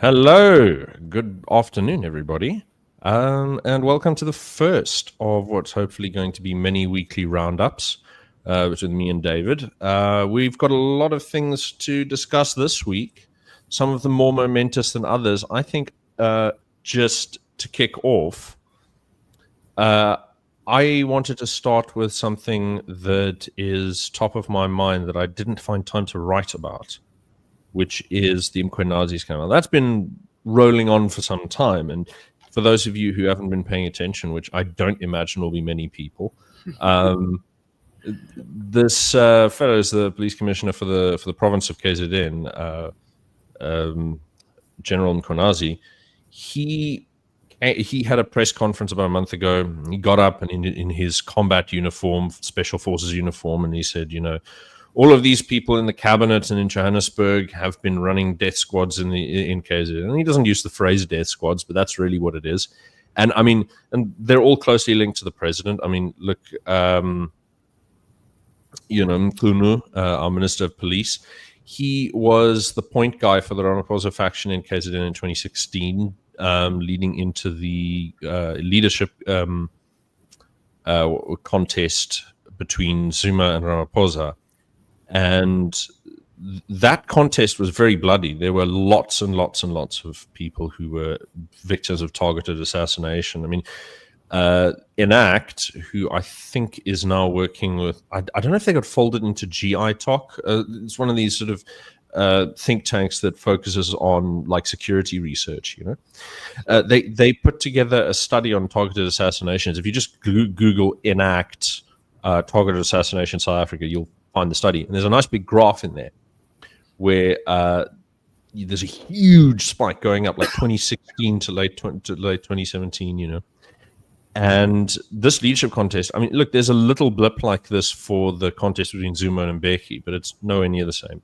Hello, good afternoon, everybody, and welcome to the first of what's hopefully going to be many weekly roundups with me and David. We've got a lot of things to discuss this week, some of them more momentous than others. I think just to kick off, I wanted to start with something that is top of my mind that I didn't find time to write about, which is the Konazi scandal. That's been rolling on for some time. And for those of you who haven't been paying attention, which I don't imagine will be many people, this fellow is the police commissioner for the province of KZN, General Konazi. He had a press conference about a month ago. He got up and in his combat uniform, special forces uniform, and he said, all of these people in the cabinet and in Johannesburg have been running death squads in KZN. And he doesn't use the phrase death squads, but that's really what it is. And I mean, and they're all closely linked to the president. I mean, look, Mkhunu, our Minister of Police, he was the point guy for the Ramaphosa faction in KZN in 2016, leading into the leadership contest between Zuma and Ramaphosa. And that contest was very bloody. There were lots and lots and lots of people who were victims of targeted assassination. I mean, Enact, who I think is now working with, I don't know if they got folded into GI Talk. It's one of these sort of think tanks that focuses on like security research. They put together a study on targeted assassinations. If you just Google Enact targeted assassination South Africa, you'll find the study, and there's a nice big graph in there where there's a huge spike going up, like 2016 to late 2017, And this leadership contest, I mean, look, there's a little blip like this for the contest between Zuma and Mbeki, but it's nowhere near the same.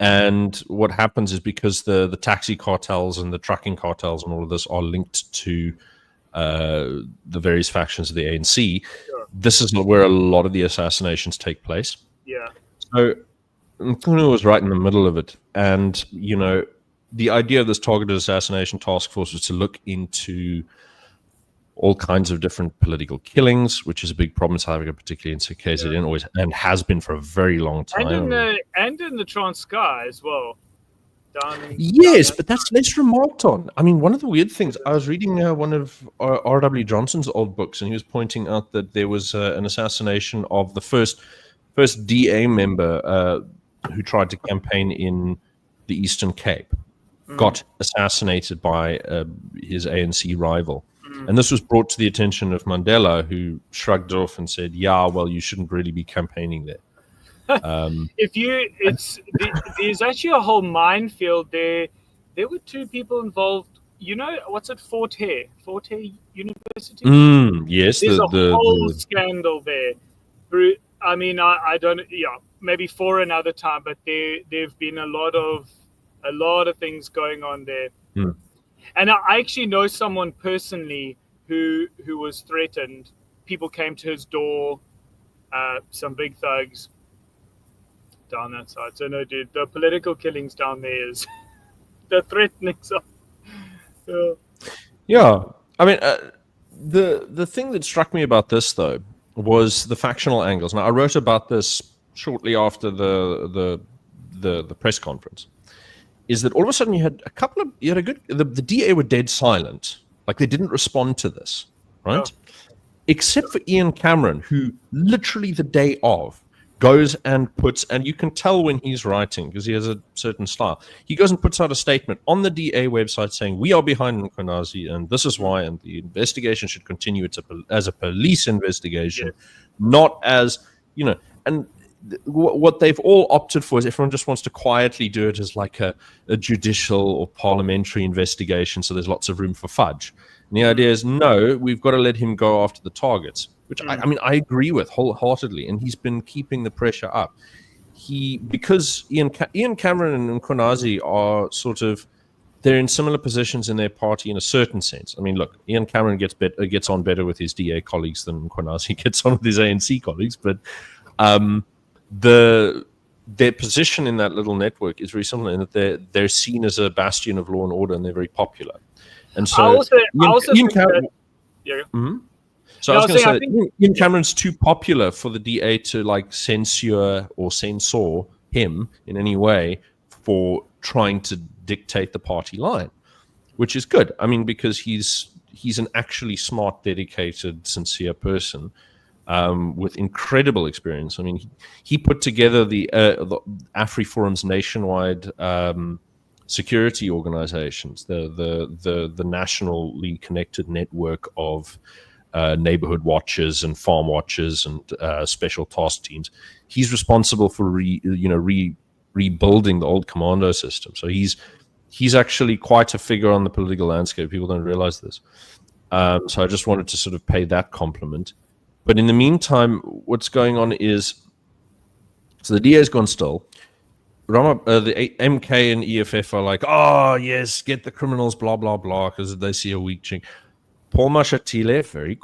And what happens is because the taxi cartels and the trucking cartels and all of this are linked to the various factions of the ANC, sure. This is where a lot of the assassinations take place. Yeah. So Mkhunu was right in the middle of it. And, the idea of this targeted assassination task force was to look into all kinds of different political killings, which is a big problem in South Africa, particularly in KZN, always, and has been for a very long time. And in the Transkei as well. Yes, but that's less remarked on. I mean, one of the weird things, I was reading one of R.W. Johnson's old books, and he was pointing out that there was an assassination of the first DA member who tried to campaign in the Eastern Cape, got assassinated by his ANC rival. And this was brought to the attention of Mandela, who shrugged off and said, yeah, well, you shouldn't really be campaigning there. There's actually a whole minefield there. There were two people involved. What's it? Fort Hare University. Yes, there's a whole scandal there. I mean, I don't. Yeah, maybe for another time. But there've been a lot of things going on there. And I actually know someone personally who was threatened. People came to his door. Some big thugs. Down that side. So no, dude, the political killings down there is the threatening side. Yeah. I mean, the thing that struck me about this though was the factional angles. Now, I wrote about this shortly after the press conference. Is that all of a sudden you had the DA were dead silent, like they didn't respond to this, right? No. Except for Ian Cameron, who literally the day of goes and puts, and you can tell when he's writing because he has a certain style. He goes and puts out a statement on the DA website saying, we are behind Konazi and this is why, and the investigation should continue as a police investigation, not as, and what they've all opted for is everyone just wants to quietly do it as like a judicial or parliamentary investigation, so there's lots of room for fudge. And the idea is, no, we've got to let him go after the targets, which I agree with wholeheartedly, and he's been keeping the pressure up. Because Ian Cameron and Konazi are sort of, they're in similar positions in their party in a certain sense. I mean, look, Ian Cameron gets on better with his DA colleagues than Konazi gets on with his ANC colleagues, but their position in that little network is very similar in that they're seen as a bastion of law and order, and they're very popular. And so I also Ian think that, yeah. So No, I was going to say I think, that Ian Cameron's too popular for the DA to like censure or censor him in any way for trying to dictate the party line, which is good. I mean, because he's an actually smart, dedicated, sincere person with incredible experience. I mean, he put together the AfriForum's nationwide security organizations, the nationally connected network of neighborhood watches and farm watches and special task teams. He's responsible for rebuilding the old commando system. So he's actually quite a figure on the political landscape. People don't realize this. So I just wanted to sort of pay that compliment. But in the meantime, what's going on is, so the DA's gone still. The MK and EFF are like, oh, yes, get the criminals, blah, blah, blah, because they see a weak chink. Paul Mashatile, very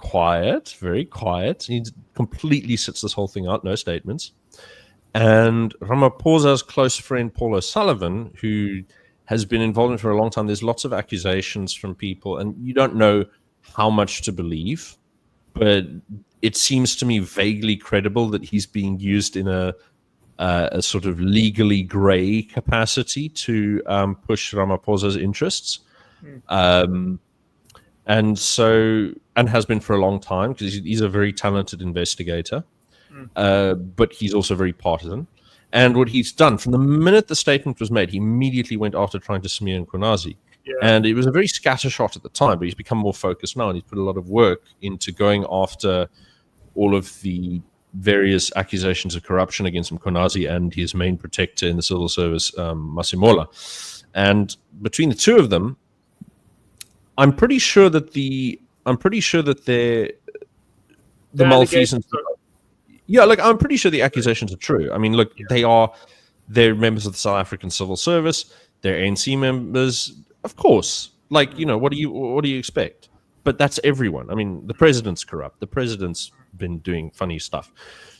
quiet. He completely sits this whole thing out, no statements. And Ramaphosa's close friend, Paul O'Sullivan, who has been involved in it for a long time, there's lots of accusations from people, and you don't know how much to believe, but it seems to me vaguely credible that he's being used in a sort of legally gray capacity to push Ramaphosa's interests. And has been for a long time, because he's a very talented investigator, but he's also very partisan. And what he's done, from the minute the statement was made, he immediately went after trying to smear Konazi. Yeah. And it was a very scattershot at the time, but he's become more focused now, and he's put a lot of work into going after all of the various accusations of corruption against him, Konazi and his main protector in the civil service, Masimola. And between the two of them, I'm pretty sure that the malfeasance. Yeah, like I'm pretty sure the accusations are true. I mean, look, they're members of the South African civil service. They're ANC members, of course. Like, what do you expect? But that's everyone. I mean, the president's corrupt. The president's been doing funny stuff.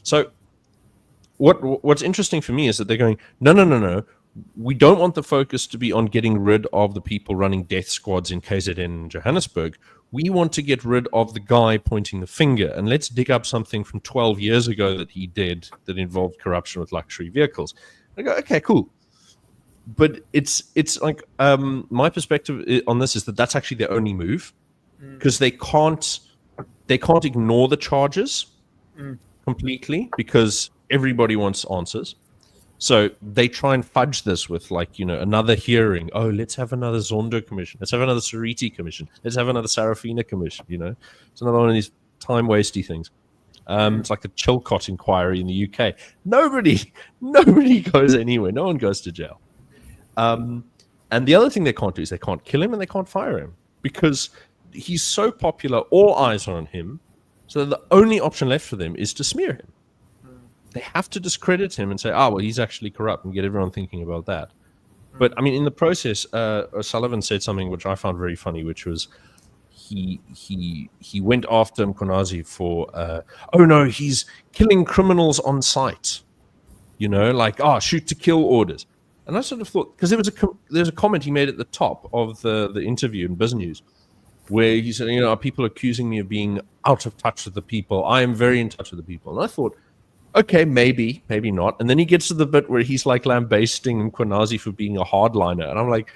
So what's interesting for me is that they're going, no. We don't want the focus to be on getting rid of the people running death squads in KZN and Johannesburg. We want to get rid of the guy pointing the finger, and let's dig up something from 12 years ago that he did that involved corruption with luxury vehicles. I go, okay, cool. But it's like my perspective on this is that that's actually their only move, because they can't ignore the charges completely, because everybody wants answers. So they try and fudge this with another hearing. Oh, let's have another Zondo commission. Let's have another Sariti commission. Let's have another Sarafina commission. It's another one of these time-wasty things. It's like the Chilcot inquiry in the UK. Nobody goes anywhere. No one goes to jail. And the other thing they can't do is they can't kill him and they can't fire him, because he's so popular. All eyes are on him. So the only option left for them is to smear him. They have to discredit him and say, well, he's actually corrupt, and get everyone thinking about that. But, I mean, in the process, O'Sullivan said something which I found very funny, which was he went after Konazi for, he's killing criminals on sight. Shoot to kill orders. And I sort of thought, because there's a comment he made at the top of the interview in BizNews, where he said, are people accusing me of being out of touch with the people? I am very in touch with the people. And I thought, okay, maybe not. And then he gets to the bit where he's like lambasting Konazi for being a hardliner. And I'm like,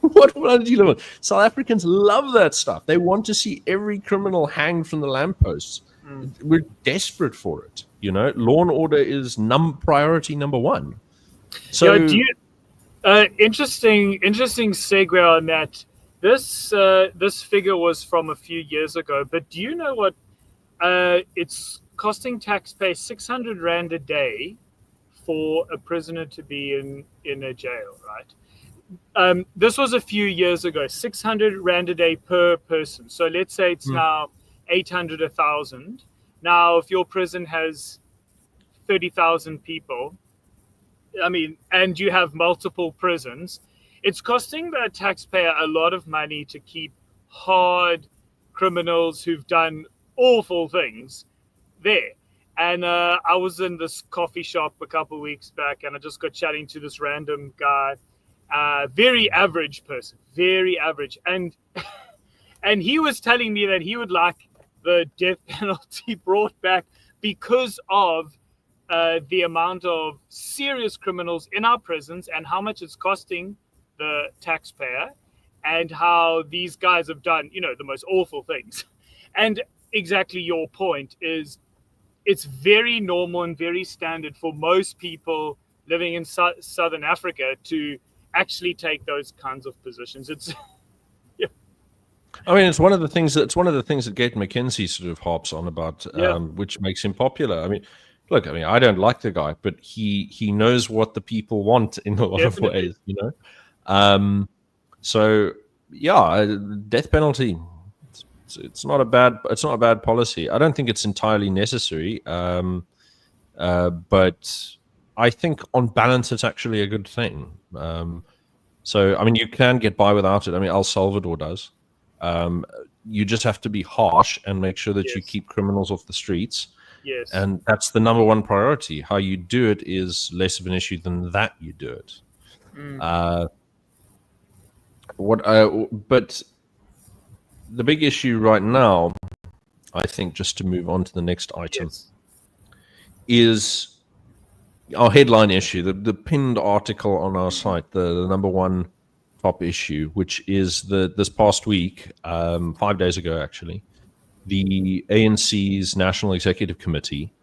what did you live on? South Africans love that stuff. They want to see every criminal hanged from the lampposts. We're desperate for it. Law and order is priority number one. So, interesting segue on that. This figure was from a few years ago, but do you know what? It's costing taxpayers 600 Rand a day for a prisoner to be in a jail, right? This was a few years ago, 600 Rand a day per person. So let's say it's now 800, 1,000. Now, if your prison has 30,000 people, and you have multiple prisons, it's costing the taxpayer a lot of money to keep hard criminals who've done awful things there. And I was in this coffee shop a couple of weeks back, and I just got chatting to this random guy, very average person, very average, and he was telling me that he would like the death penalty brought back because of the amount of serious criminals in our prisons and how much it's costing the taxpayer, and how these guys have done, the most awful things. And exactly your point is, it's very normal and very standard for most people living in Southern Africa to actually take those kinds of positions. It's I mean, it's one of the things that Gate McKenzie sort of harps on about, which makes him popular. I mean, look, I don't like the guy, but he knows what the people want in a lot of ways, So yeah, death penalty. It's not a bad policy. I don't think it's entirely necessary, but I think on balance it's actually a good thing. So I mean, you can get by without it. I mean, El Salvador does. You just have to be harsh and make sure that you keep criminals off the streets. Yes. And that's the number one priority. How you do it is less of an issue than that you do it. But the big issue right now, I think, just to move on to the next item, is our headline issue, the pinned article on our site, the number one top issue, which is this past week, 5 days ago actually, the ANC's National Executive Committee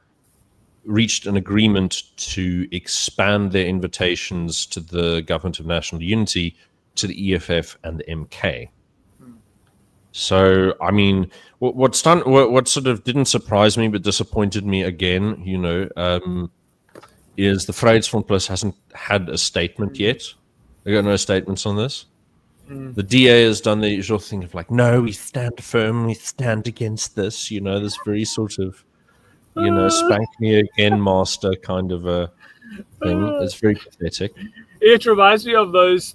reached an agreement to expand their invitations to the Government of National Unity to the EFF and the MK. So, I mean, what sort of didn't surprise me but disappointed me again, is the Vryheidsfront Plus hasn't had a statement yet. They got no statements on this. The DA has done the usual thing of like, no, we stand firm, we stand against this, this very sort of, spank me again, master kind of a thing. It's very pathetic. It reminds me of those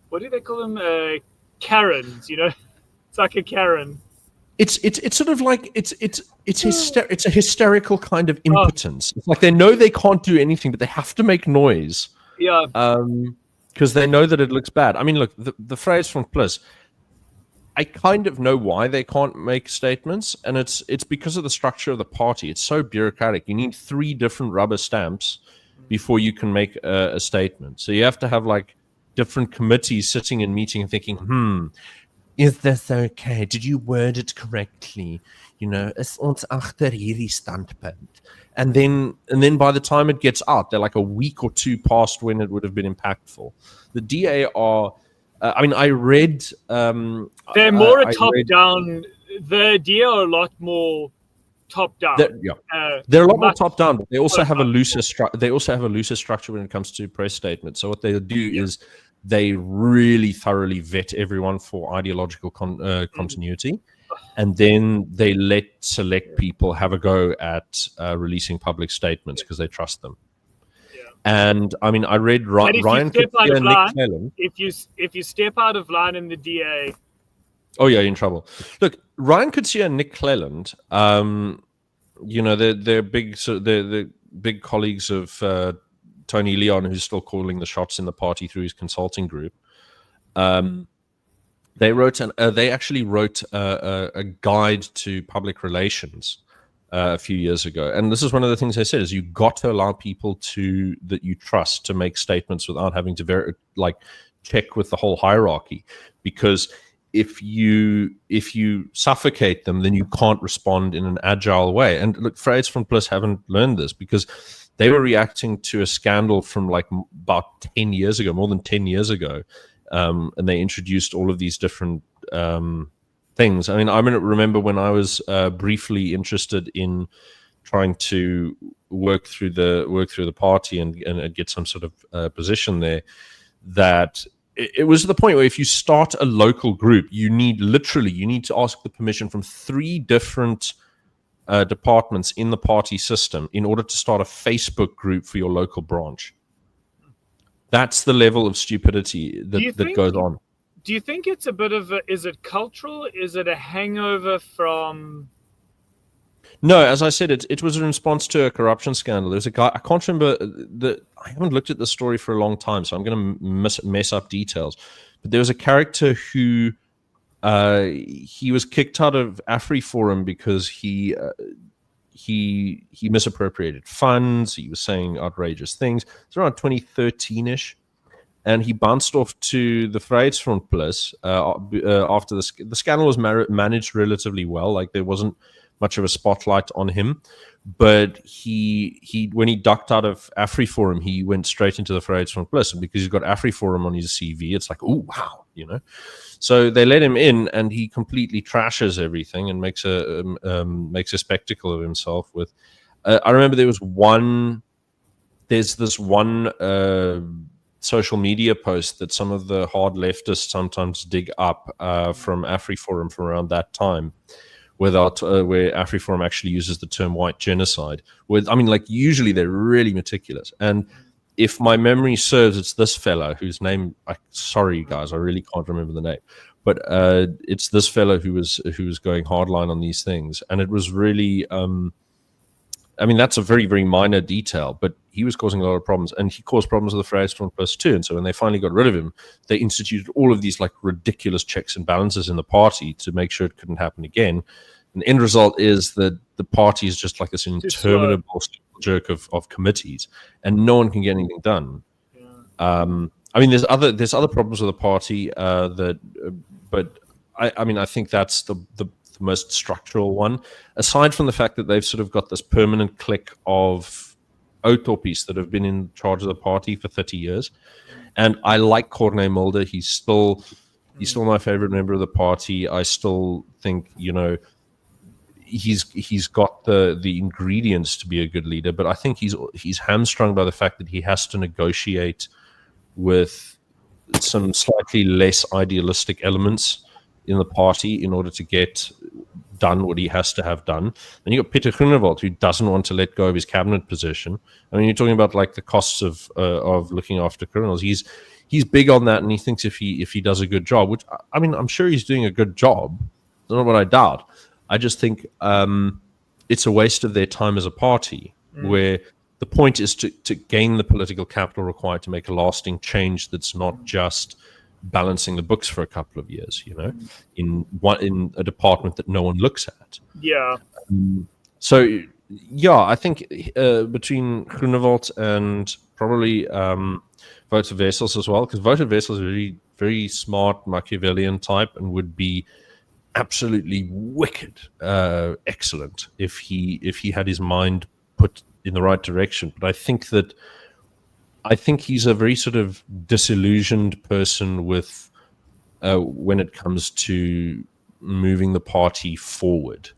what do they call them? Karens, It's like a Karen. It's sort of like it's a hysterical kind of impotence. It's like they know they can't do anything, but they have to make noise. Yeah. Because they know that it looks bad. I mean, look, the Vryheidsfront Plus, I kind of know why they can't make statements, and it's because of the structure of the party. It's so bureaucratic. You need 3 different rubber stamps before you can make a statement. So you have to have like different committees sitting and meeting and thinking, is this okay? Did you word it correctly? Is ons agter hierdie standpunt? And then by the time it gets out, they're like a week or 2 past when it would have been impactful. The DA are, I read... they're more top-down. The DA are a lot more top-down. They're a lot more top-down, but they also have a looser structure when it comes to press statements. So what they do is they really thoroughly vet everyone for ideological continuity. And then they let select people have a go at releasing public statements because they trust them. Yeah. And I mean, I read Ryan Coetzee and Nick Cleland. If you step out of line in the DA, oh yeah, you're in trouble. Look, Ryan Coetzee and Nick Cleland, they're big. So they're big colleagues of Tony Leon, who's still calling the shots in the party through his consulting group. They actually wrote a guide to public relations a few years ago, and this is one of the things they said: is you got to allow people that you trust to make statements without having to check with the whole hierarchy, because if you suffocate them, then you can't respond in an agile way. And look, Vryheidsfront Plus haven't learned this because they were reacting to a scandal from like about 10 years ago, more than 10 years ago. And they introduced all of these different things. I mean, I remember when I was briefly interested in trying to work through the party and get some sort of position there, that it was the point where if you start a local group, you need to ask the permission from 3 different departments in the party system in order to start a Facebook group for your local branch. That's the level of stupidity that goes on. Do you think it's a bit of is it cultural? Is it a hangover from No, as I said, it was in response to a corruption scandal. There's a guy, I can't remember, I haven't looked at the story for a long time, so I'm going to mess up details. But there was a character who he was kicked out of AfriForum because he misappropriated funds. He was saying outrageous things. It's around 2013-ish. And he bounced off to the Vryheidsfront Plus after the scandal was managed relatively well. Like, there wasn't much of a spotlight on him, but he when he ducked out of AfriForum, he went straight into the Vryheidsfront Plus, and because he's got AfriForum on his CV, it's like, oh wow, you know. So they let him in, and he completely trashes everything and makes a spectacle of himself. With I remember there's this one social media post that some of the hard leftists sometimes dig up from AfriForum from around that time, where AfriForum actually uses the term white genocide. Usually they're really meticulous. And if my memory serves, it's this fellow whose name, sorry guys, I really can't remember the name, but it's this fellow who was going hardline on these things. And it was really, that's a very, very minor detail, but he was causing a lot of problems, and he caused problems with the Vryheidsfront Plus too. And so when they finally got rid of him, they instituted all of these like ridiculous checks and balances in the party to make sure it couldn't happen again. And the end result is that the party is just like this interminable jerk of committees, and no one can get anything done. Yeah. There's other problems with the party but I think that's the most structural one, aside from the fact that they've sort of got this permanent clique of Outoppies that have been in charge of the party for 30 years. And I like Corné Mulder. He's still my favorite member of the party. I still think, he's got the ingredients to be a good leader, but I think he's hamstrung by the fact that he has to negotiate with some slightly less idealistic elements in the party in order to get done what he has to have done. And you got Peter Groenewald, who doesn't want to let go of his cabinet position. I mean, you're talking about like the costs of looking after criminals. He's big on that, and he thinks if he does a good job, which I'm sure he's doing a good job. That's not what I doubt. I just think it's a waste of their time as a party, where the point is to gain the political capital required to make a lasting change that's not just balancing the books for a couple of years, in a department that no one looks at. Yeah. I think between Groenewald and probably Wouter Wessels as well, because Wouter Wessels is a very, very smart Machiavellian type and would be absolutely wicked excellent if he had his mind put in the right direction. But I think he's a very sort of disillusioned person with when it comes to moving the party forward,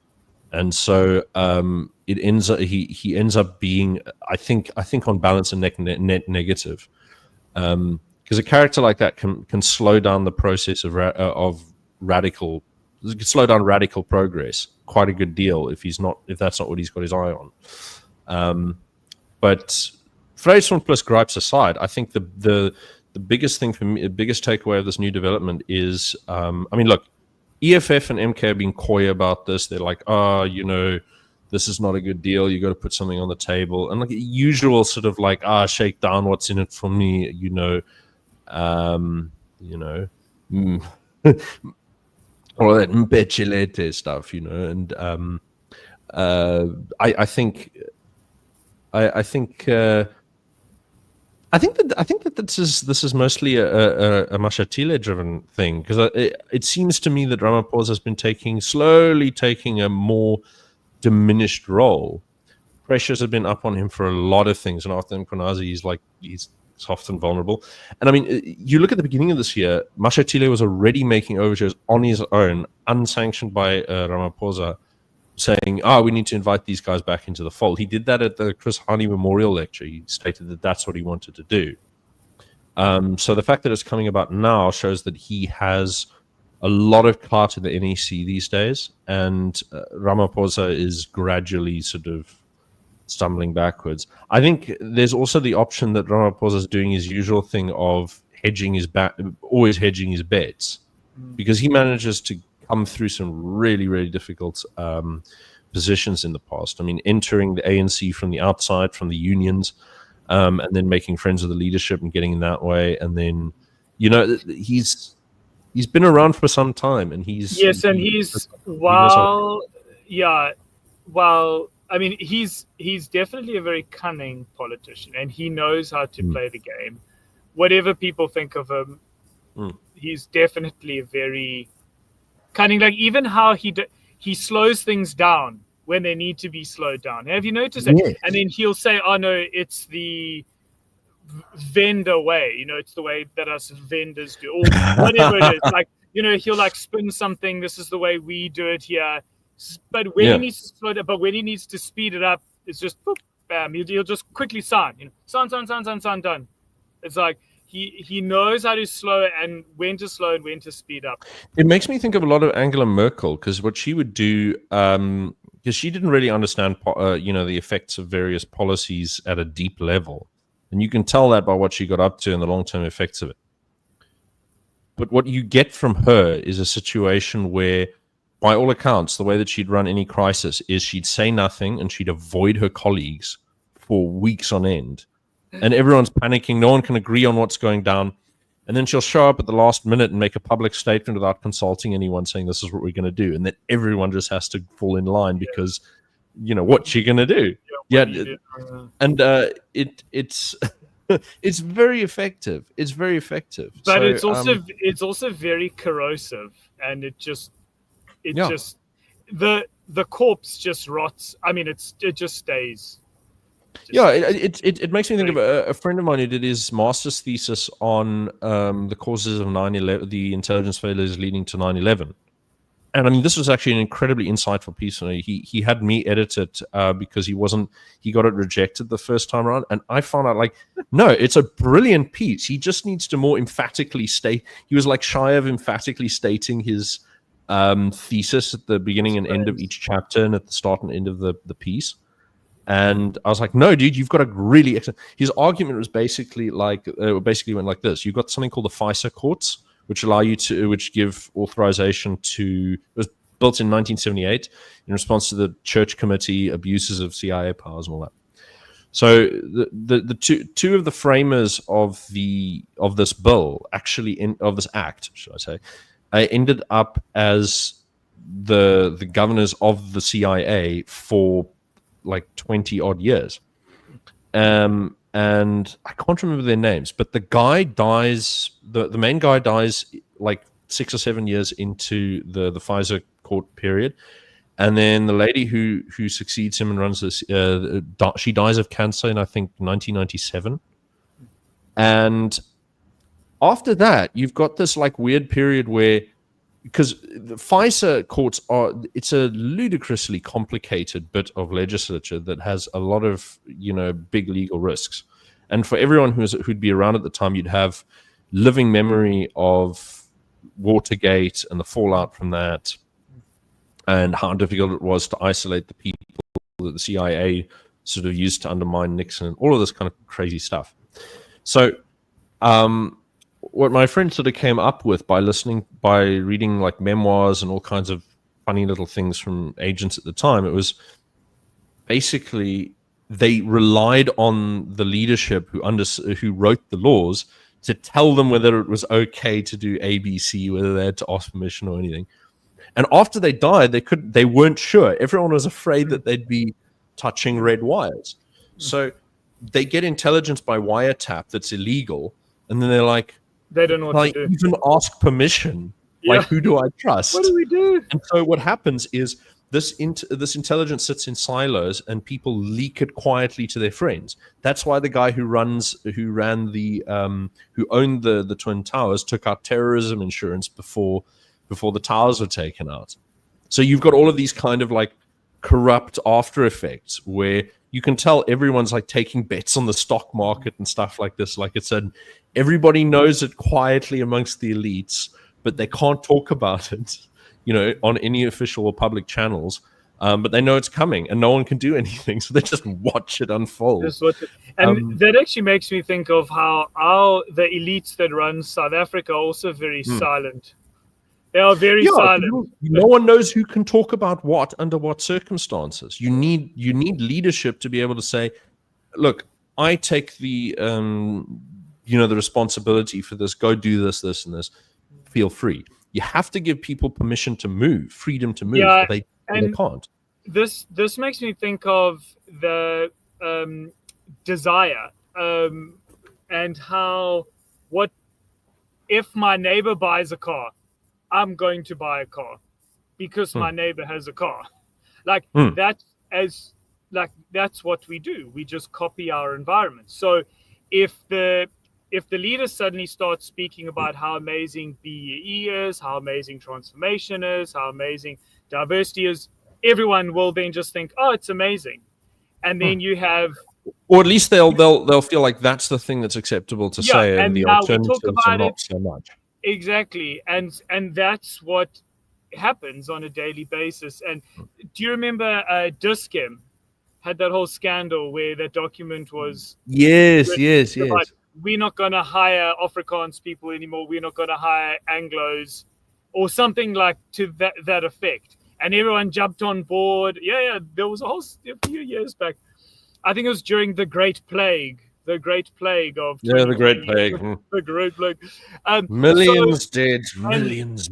and so it ends up he ends up being I think on balance a net negative, because a character like that can slow down the process of radical progress quite a good deal if that's not what he's got his eye on, but. Vryheidsfront Plus gripes aside, I think the biggest thing for me, the biggest takeaway of this new development is, look, EFF and MK have been coy about this. They're like, this is not a good deal. You got to put something on the table, and like usual sort of like, shake down, what's in it for me, all that mbechelete stuff, and I think that this is mostly a Mashatile driven thing, because it seems to me that Ramaphosa has been slowly taking a more diminished role. Pressures have been up on him for a lot of things, and after Konazi, he's soft and vulnerable. And you look at the beginning of this year, Mashatile was already making overtures on his own, unsanctioned by Ramaphosa, saying, we need to invite these guys back into the fold. He did that at the Chris Hani Memorial Lecture. He stated that that's what he wanted to do. So the fact that it's coming about now shows that he has a lot of clout in the NEC these days, and Ramaphosa is gradually sort of stumbling backwards. I think there's also the option that Ramaphosa is doing his usual thing of always hedging his bets, because he manages to come through some really, really difficult positions in the past. I mean, entering the ANC from the outside, from the unions, and then making friends with the leadership and getting in that way. And then, he's been around for some time, and he's I mean, he's definitely a very cunning politician, and he knows how to play the game. Whatever people think of him, he's definitely very cunning. Like even how he slows things down when they need to be slowed down. Have you noticed that? Yes. And then he'll say, "Oh no, it's the vendor way. It's the way that us vendors do, or whatever it is." Like he'll like spin something. This is the way we do it here. But when he needs to slow down, but when he needs to speed it up, it's just boop, bam. He'll just quickly sign. Sign, done. It's like he knows how to slow and when to slow and when to speed up. It makes me think of a lot of Angela Merkel, because what she would do, because she didn't really understand, the effects of various policies at a deep level, and you can tell that by what she got up to and the long-term effects of it. But what you get from her is a situation where, by all accounts, the way that she'd run any crisis is she'd say nothing and she'd avoid her colleagues for weeks on end. And everyone's panicking. No one can agree on what's going down. And then she'll show up at the last minute and make a public statement without consulting anyone, saying this is what we're going to do. And then everyone just has to fall in line because, what's she going to do? And it's it's very effective. It's very effective. But it's also very corrosive, and it just the corpse just rots. I mean, it just stays. It makes me think of a friend of mine who did his master's thesis on the causes of 9/11, the intelligence failures leading to 9/11. And I mean, this was actually an incredibly insightful piece. He had me edit it because he got it rejected the first time around. And I found out, no, it's a brilliant piece. He just needs to more emphatically state. He was shy of emphatically stating his thesis at the beginning and end of each chapter and at the start and end of the piece. And I was like, no, dude, you've got a really excellent. His argument was basically went like this. You've got something called the FISA courts, which give authorization to. It was built in 1978 in response to the Church Committee abuses of CIA powers and all that. So the two of the framers of this bill, of this act, should I say, ended up as the governors of the CIA for 20 odd years. And I can't remember their names, but the guy dies, the main guy dies 6 or 7 years into the FISA court period. And then the lady who succeeds him and runs this, she dies of cancer in, I think, 1997. And after that, you've got this weird period where, because the FISA courts it's a ludicrously complicated bit of legislature that has a lot of, big legal risks. And for everyone who'd be around at the time, you'd have living memory of Watergate and the fallout from that, and how difficult it was to isolate the people that the CIA sort of used to undermine Nixon, and all of this kind of crazy stuff. So, what my friend sort of came up with by reading memoirs and all kinds of funny little things from agents at the time, it was basically they relied on the leadership who wrote the laws to tell them whether it was okay to do ABC, whether they had to ask permission or anything. And after they died, they weren't sure. Everyone was afraid that they'd be touching red wires. So they get intelligence by wiretap that's illegal, and then they're like, they don't know what to do. Even ask permission. Yeah. Who do I trust? What do we do? And so what happens is this intelligence sits in silos, and people leak it quietly to their friends. That's why the guy who owned the Twin Towers took out terrorism insurance before the towers were taken out. So you've got all of these kind of corrupt after effects where you can tell everyone's taking bets on the stock market and stuff like this. Everybody knows it quietly amongst the elites, but they can't talk about it, on any official or public channels. But they know it's coming, and no one can do anything, so they just watch it unfold. That actually makes me think of how the elites that run South Africa are also very silent. They are very Yeah, silent. no one knows who can talk about what under what circumstances. You need leadership to be able to say, look, I take the the responsibility for this. Go do this, this, and this. Feel free. You have to give people permission to move, freedom to move, Yeah, or they and can't. this makes me think of the desire and how what if my neighbor buys a car, I'm going to buy a car because my neighbor has a car. Like that's what we do. We just copy our environment. So if the leader suddenly starts speaking about how amazing BEE is, how amazing transformation is, how amazing diversity is, everyone will then just think, oh, it's amazing. And then you have, or at least they'll feel like that's the thing that's acceptable to say, and and the now we talk alternatives are about not it. so much. Exactly. And that's what happens on a daily basis. And do you remember Diskim had that whole scandal where that document was Yes. about, we're not going to hire Afrikaans people anymore, we're not going to hire Anglos, or something like to that effect, and everyone jumped on board. There was a few years back, I think it was during the Great Plague of the Great Plague. the Great Plague. Millions dead, millions.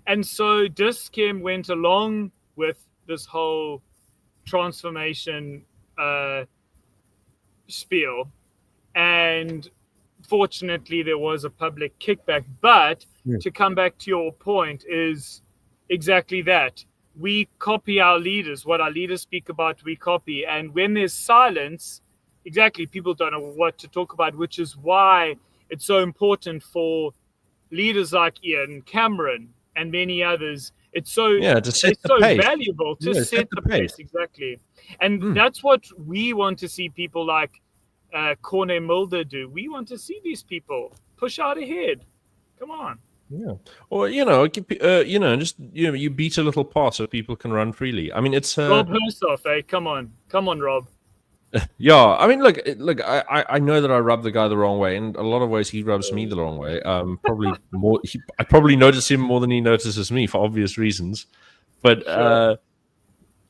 And so Diskim went along with this whole transformation spiel, and fortunately there was a public kickback. But to come back to your point is exactly that. We copy our leaders. What our leaders speak about, we copy. And when there's silence, exactly, people don't know what to talk about, which is why it's so important for leaders like Ian Cameron and many others. It's so valuable to set the pace. Exactly. And that's what we want to see people like Corne Mulder do. We want to see these people push out ahead. Come on. Yeah, or just you beat a little path so people can run freely. I mean, it's Rob Hersoff, come on, Rob. Yeah, I mean, look. I know that I rub the guy the wrong way, and a lot of ways he rubs me the wrong way. Probably more. I probably notice him more than he notices me for obvious reasons. But I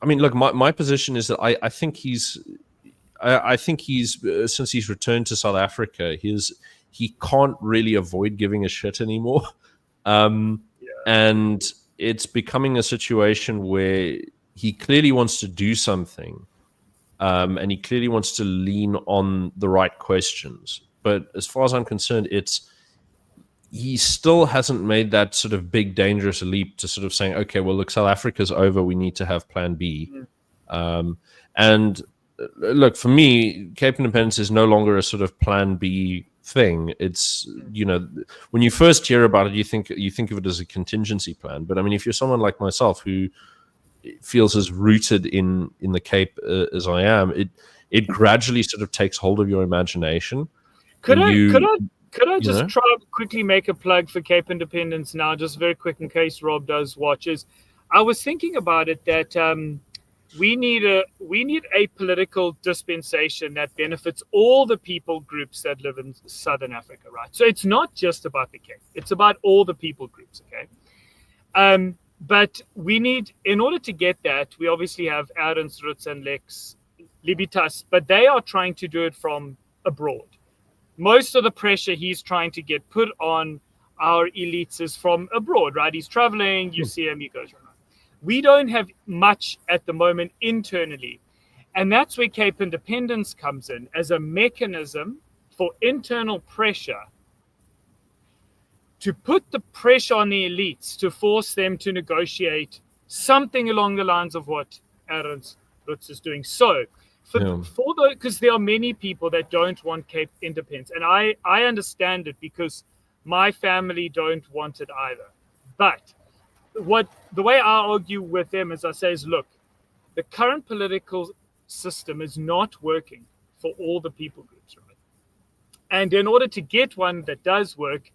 mean, look. My position is that I think he's since he's returned to South Africa, he can't really avoid giving a shit anymore. And it's becoming a situation where he clearly wants to do something, and he clearly wants to lean on the right questions. But as far as I'm concerned, he still hasn't made that sort of big, dangerous leap to sort of saying, okay, well, look, South Africa's over. We need to have plan B. And look, for me, Cape Independence is no longer a sort of plan B thing. It's, when you first hear about it, you think of it as a contingency plan. But I mean, if you're someone like myself who feels as rooted in the Cape as I am, it gradually sort of takes hold of your imagination. Could I just try to quickly make a plug for Cape Independence now, just very quick in case Rob does watch? I was thinking about it that we need a political dispensation that benefits all the people groups that live in Southern Africa, right? So it's not just about the Cape; it's about all the people groups. Okay, but we need, in order to get that, we obviously have Ernst, Roots, and Lex Libertas, but they are trying to do it from abroad. Most of the pressure he's trying to get put on our elites is from abroad, right? He's traveling, you see him, he goes around. We don't have much at the moment internally. And that's where Cape Independence comes in as a mechanism for internal pressure, to put the pressure on the elites to force them to negotiate something along the lines of what Ernst Roots is doing. So, because there are many people that don't want Cape Independence, and I understand it because my family don't want it either. But the way I argue with them is I say, look, the current political system is not working for all the people groups, right? And in order to get one that does work,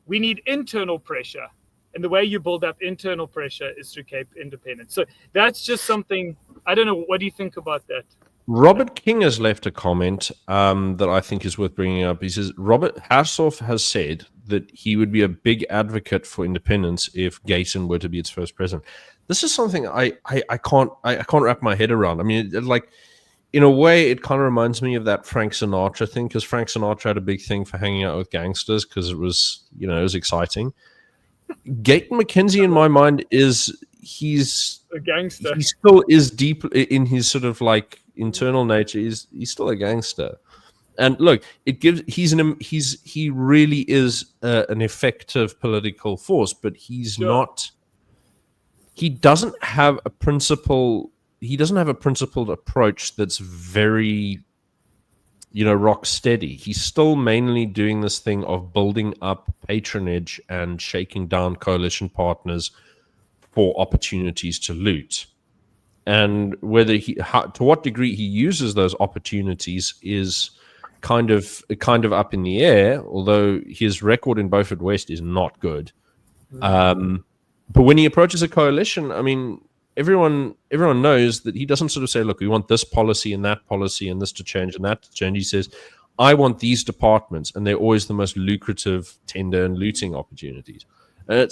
we need internal pressure. And the way you build up internal pressure is through Cape Independence. So that's just something, I don't know, what do you think about that? Robert King has left a comment that I think is worth bringing up. He says, Robert Hersoff has said that he would be a big advocate for independence if Gayton were to be its first president. This is something I can't wrap my head around. I mean, like, in a way, it kind of reminds me of that Frank Sinatra thing, because Frank Sinatra had a big thing for hanging out with gangsters because it was exciting. Gayton McKenzie, in my mind, he's a gangster. He still is deep in his sort of like internal nature. He's still a gangster. And look, he really is an effective political force, but he's not. He doesn't have a principle. He doesn't have a principled approach that's very, rock steady. He's still mainly doing this thing of building up patronage and shaking down coalition partners for opportunities to loot. And whether to what degree he uses those opportunities is kind of up in the air, although his record in Beaufort West is not good. But when he approaches a coalition, I mean, everyone knows that he doesn't sort of say, look, we want this policy and that policy and this to change and that to change. He says, I want these departments, and they're always the most lucrative tender and looting opportunities. I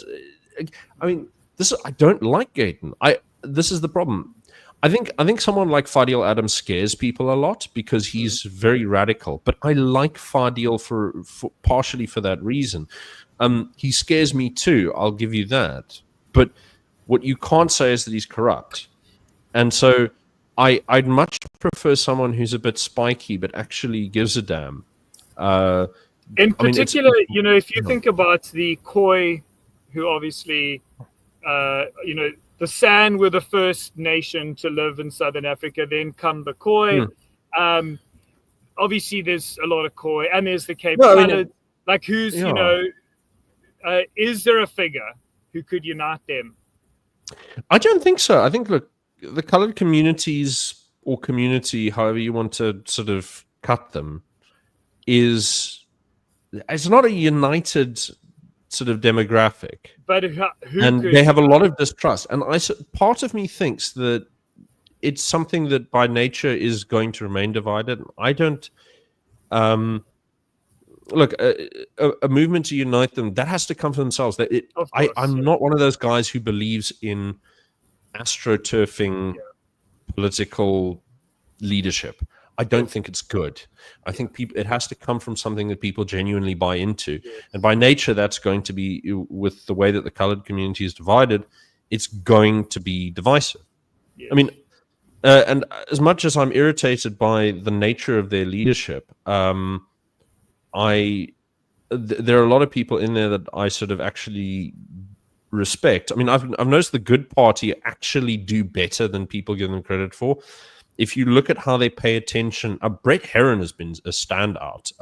don't like Gayton. This is the problem. I think someone like Fadil Adams scares people a lot because he's very radical. But I like Fadil for partially for that reason. He scares me too. I'll give you that. But what you can't say is that he's corrupt. And so I'd much prefer someone who's a bit spiky but actually gives a damn. In particular, if you think about the Khoi, who obviously, the San were the first nation to live in Southern Africa, then come the Khoi. Obviously, there's a lot of Khoi, and there's the Cape Colored. Like, who's, is there a figure who could unite them? I don't think so. I think, look, the colored communities or community, however you want to sort of cut them, it's not a united sort of demographic. But they have a lot of distrust. And part of me thinks that it's something that by nature is going to remain divided. I don't... look, a movement to unite them, that has to come from themselves. I'm not one of those guys who believes in astroturfing political leadership. I don't think it's good. I think it has to come from something that people genuinely buy into. And by nature, that's going to be, with the way that the colored community is divided, it's going to be divisive. I mean, and as much as I'm irritated by the nature of their leadership, there are a lot of people in there that I sort of actually respect. I mean, I've noticed the Good Party actually do better than people give them credit for. If you look at how they pay attention, Brett Herron has been a standout,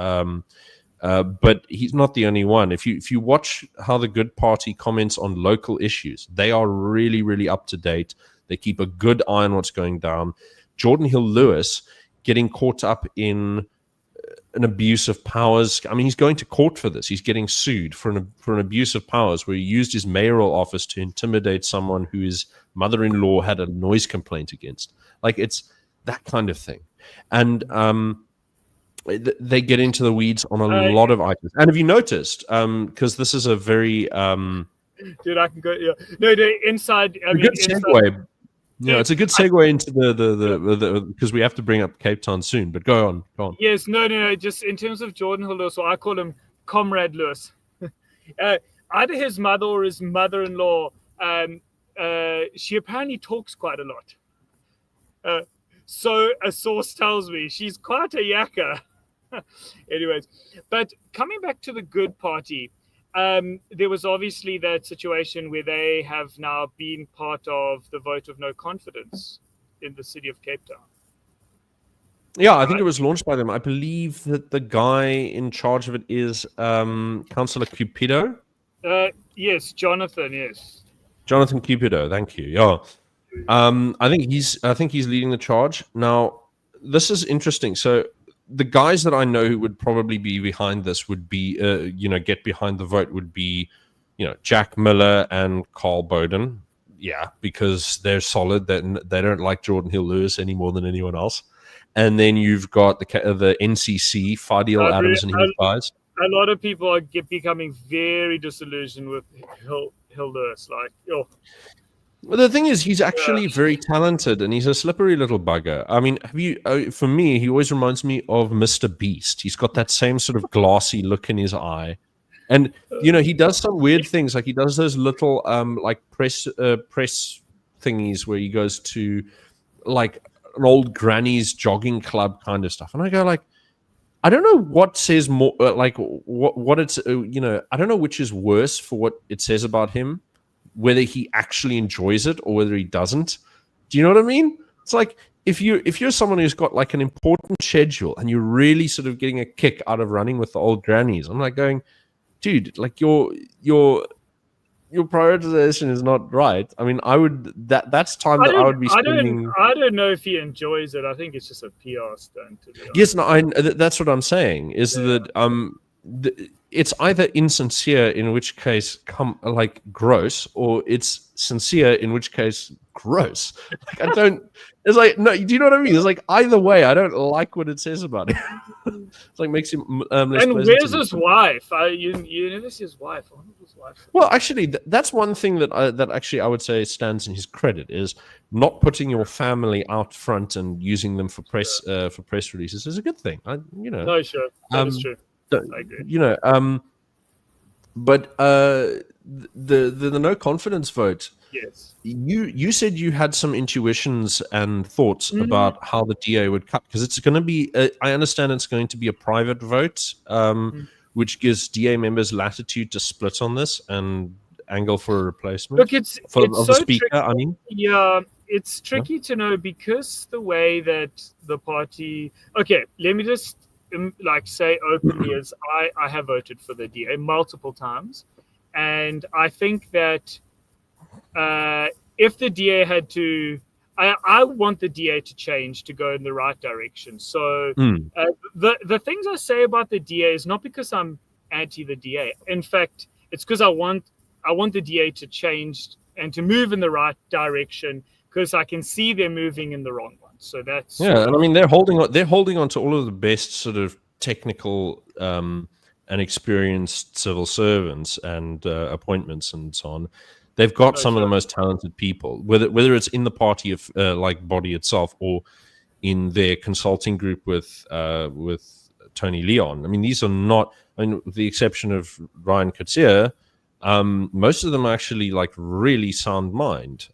but he's not the only one. If you watch how the Good Party comments on local issues, they are really, really up to date. They keep a good eye on what's going down. Jordan Hill-Lewis getting caught up in an abuse of powers. I mean, he's going to court for this. He's getting sued for an abuse of powers where he used his mayoral office to intimidate someone who his mother-in-law had a noise complaint against. Like, it's that kind of thing. And they get into the weeds on a lot of items. And have you noticed, because this is a very... Dude, I can go... Yeah. No, inside... I mean, good segue. Yeah, it's a good segue into the because we have to bring up Cape Town soon, but go on. Yes, no. Just in terms of Jordan Hill Lewis, or I call him Comrade Lewis. Either his mother or his mother-in-law, she apparently talks quite a lot. So a source tells me she's quite a yakka. Anyways, but coming back to the Good Party, there was obviously that situation where they have now been part of the vote of no confidence in the city of Cape Town. Yeah, I think it was launched by them. I believe that the guy in charge of it is Councillor Cupido. Yes, Jonathan. Yes, Jonathan Cupido. Thank you. Yeah, I think he's leading the charge now. This is interesting. So the guys that I know who would probably be behind this would be, get behind the vote would be, Jack Miller and Carl Bowden. Yeah, because they're solid. They don't like Jordan Hill-Lewis any more than anyone else. And then you've got the NCC, Fadil Adams and his guys. a lot of people are becoming very disillusioned with Hilders. Like, oh, Well, the thing is, he's actually yeah. very talented, and he's a slippery little bugger. I mean, have you? For me, he always reminds me of Mr. Beast. He's got that same sort of glassy look in his eye, and he does some weird things. Like he does those little like press thingies where he goes to like an old granny's jogging club kind of stuff, and I go like, I don't know what says more, like what it's I don't know which is worse for what it says about him, whether he actually enjoys it or whether he doesn't. Do you know what I mean? It's like if you're someone who's got like an important schedule and you're really sort of getting a kick out of running with the old grannies, I'm like going, dude, like your prioritization is not right. I mean, that's time that I would be spending. I don't know if he enjoys it. I think it's just a PR stunt. To be honest. Yes, no, that's what I'm saying. Is that it's either insincere, in which case like gross, or it's sincere, in which case gross. Like I don't. It's like no. Do you know what I mean? It's like either way, I don't like what it says about him. It's like makes him less. And where's his wife? You never see his wife. I wonder if his wife. Well, actually, that's one thing that actually I would say stands in his credit is not putting your family out front and using them for press releases is a good thing. No, sure, that is true. I agree. But the no confidence vote. Yes. You said you had some intuitions and thoughts about how the DA would cut, because it's going to be. I understand it's going to be a private vote, which gives DA members latitude to split on this and angle for a replacement. Look, it's the speaker. Tricky. I mean, yeah, it's tricky to know because the way that the party. Okay, let me just say openly as I have voted for the DA multiple times, and I think that if the DA had to, I want the DA to change to go in the right direction. So the things I say about the DA is not because I'm anti the DA. In fact, it's because I want the DA to change and to move in the right direction, because I can see they're moving in the wrong one. So that's and I mean they're holding on to all of the best sort of technical and experienced civil servants and appointments and so on. They've got some of the most talented people, whether it's in the party of body itself or in their consulting group with Tony Leon. I mean, these are not. I mean, with the exception of Ryan Coetzee, most of them are actually like really sound mind.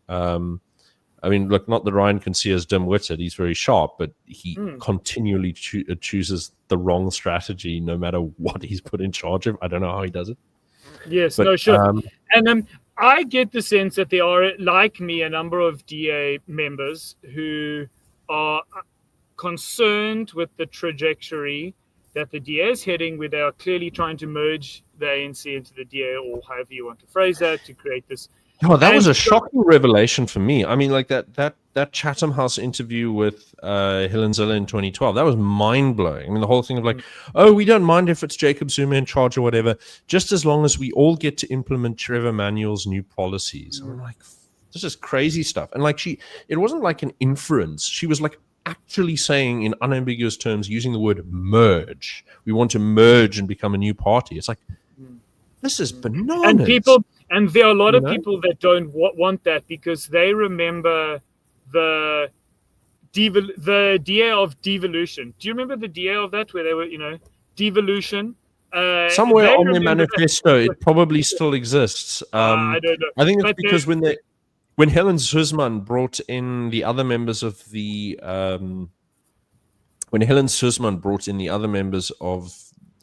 I mean, look, not that Ryan Coetzee is dim-witted; he's very sharp, but he continually chooses the wrong strategy, no matter what he's put in charge of. I don't know how he does it. Yes, but, no, sure. And I get the sense that there are, like me, a number of DA members who are concerned with the trajectory that the DA is heading, where they are clearly trying to merge the ANC into the DA, or however you want to phrase that, to create this. Oh, that was a shocking revelation for me. I mean, like that Chatham House interview with Helen Zille in 2012, that was mind-blowing. I mean, the whole thing of like, oh, we don't mind if it's Jacob Zuma in charge or whatever, just as long as we all get to implement Trevor Manuel's new policies. I'm like, this is crazy stuff. And like it wasn't like an inference. She was like actually saying in unambiguous terms, using the word merge. We want to merge and become a new party. It's like, this is bananas. And there are a lot of people that don't want that, because they remember the DA of devolution. Do you remember the DA of that, where they were, devolution? Somewhere on their manifesto, it probably still exists. I don't know. I think it's because when Helen Suzman brought in the other members of the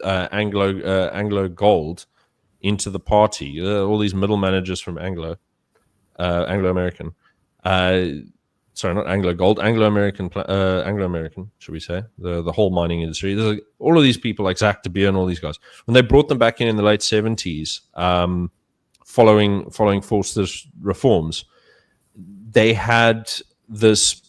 Anglo Gold into the party, all these middle managers from Anglo American, sorry, not Anglo Gold, Anglo American, should we say, the whole mining industry. There's like, all of these people like Zach de Beer and all these guys, when they brought them back in the late 70s, following Forster's reforms, they had this.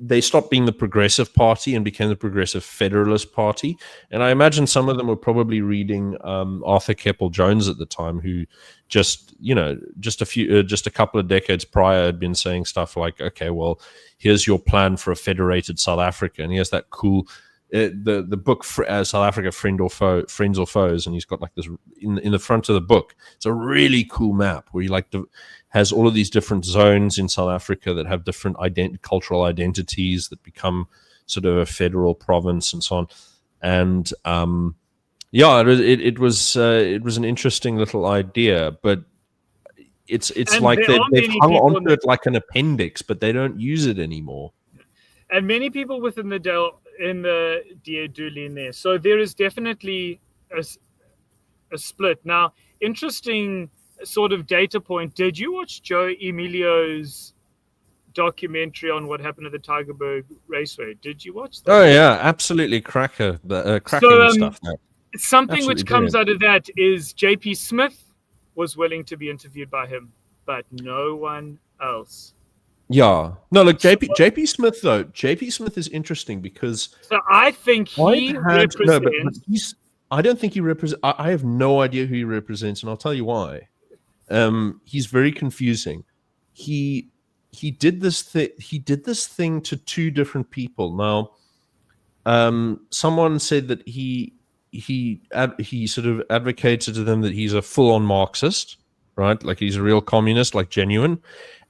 They stopped being the Progressive Party and became the Progressive Federalist Party. And I imagine some of them were probably reading Arthur Keppel-Jones at the time, who just a couple of decades prior had been saying stuff like, okay, well, here's your plan for a federated South Africa. And he has that cool the book South Africa, Friends or Foes, and he's got like this in the front of the book. It's a really cool map where he has all of these different zones in South Africa that have different cultural identities that become sort of a federal province and so on. And it was an interesting little idea, but it's like they've hung onto it like an appendix, but they don't use it anymore. And many people within the DA do lean there. So there is definitely a split. Now, interesting sort of data point. Did you watch Joe Emilio's documentary on what happened at the Tygerberg Raceway? Did you watch that? Oh, yeah, absolutely. Cracking stuff. Something absolutely which comes out of that is JP Smith was willing to be interviewed by him, but no one else. Yeah. No, look, JP Smith, though. JP Smith is interesting because... So I think he represents... I don't think he represents... I have no idea who he represents, and I'll tell you why. He's very confusing. He did this thing to two different people. Now, someone said that he sort of advocated to them that he's a full-on Marxist, right? Like he's a real communist, like genuine.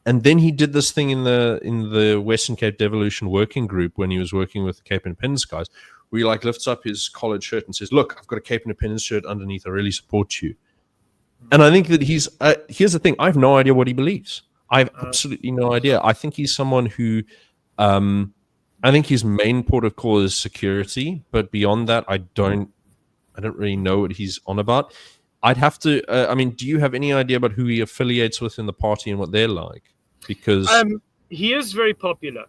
And then he did this thing in the Western Cape Devolution Working Group when he was working with the Cape Independence guys, where he like lifts up his collared shirt and says, "Look, I've got a Cape Independence shirt underneath. I really support you." And I think that he's here's the thing: I have no idea what he believes. I have absolutely no idea. I think he's someone who, I think his main port of call is security, but beyond that, I don't really know what he's on about. I'd have to. I mean, do you have any idea about who he affiliates with in the party and what they're like? Because he is very popular,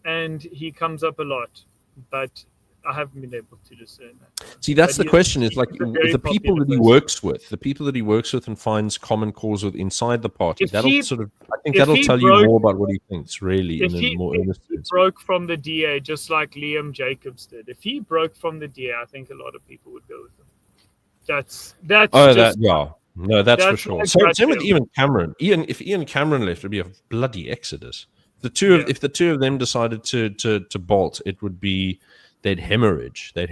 and he comes up a lot, but I haven't been able to discern that. See, that's the question: is like the people that he works with, and finds common cause with inside the party. That'll tell you more about what he thinks, really. If he broke from the DA, just like Liam Jacobs did, if he broke from the DA, I think a lot of people would go with him. That's for sure. So same with Ian Cameron. If Ian Cameron left, it'd be a bloody exodus. If the two of them decided to bolt, it would be they'd hemorrhage. But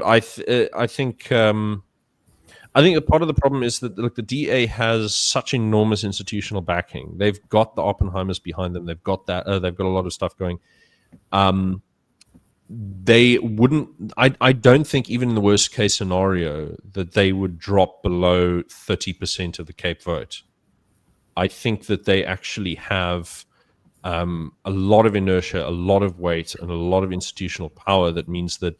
I think a part of the problem is that the DA has such enormous institutional backing. They've got the Oppenheimers behind them. They've got that. They've got a lot of stuff going. They wouldn't. I don't think even in the worst case scenario that they would drop below 30% of the Cape vote. I think that they actually have a lot of inertia, a lot of weight, and a lot of institutional power. That means that,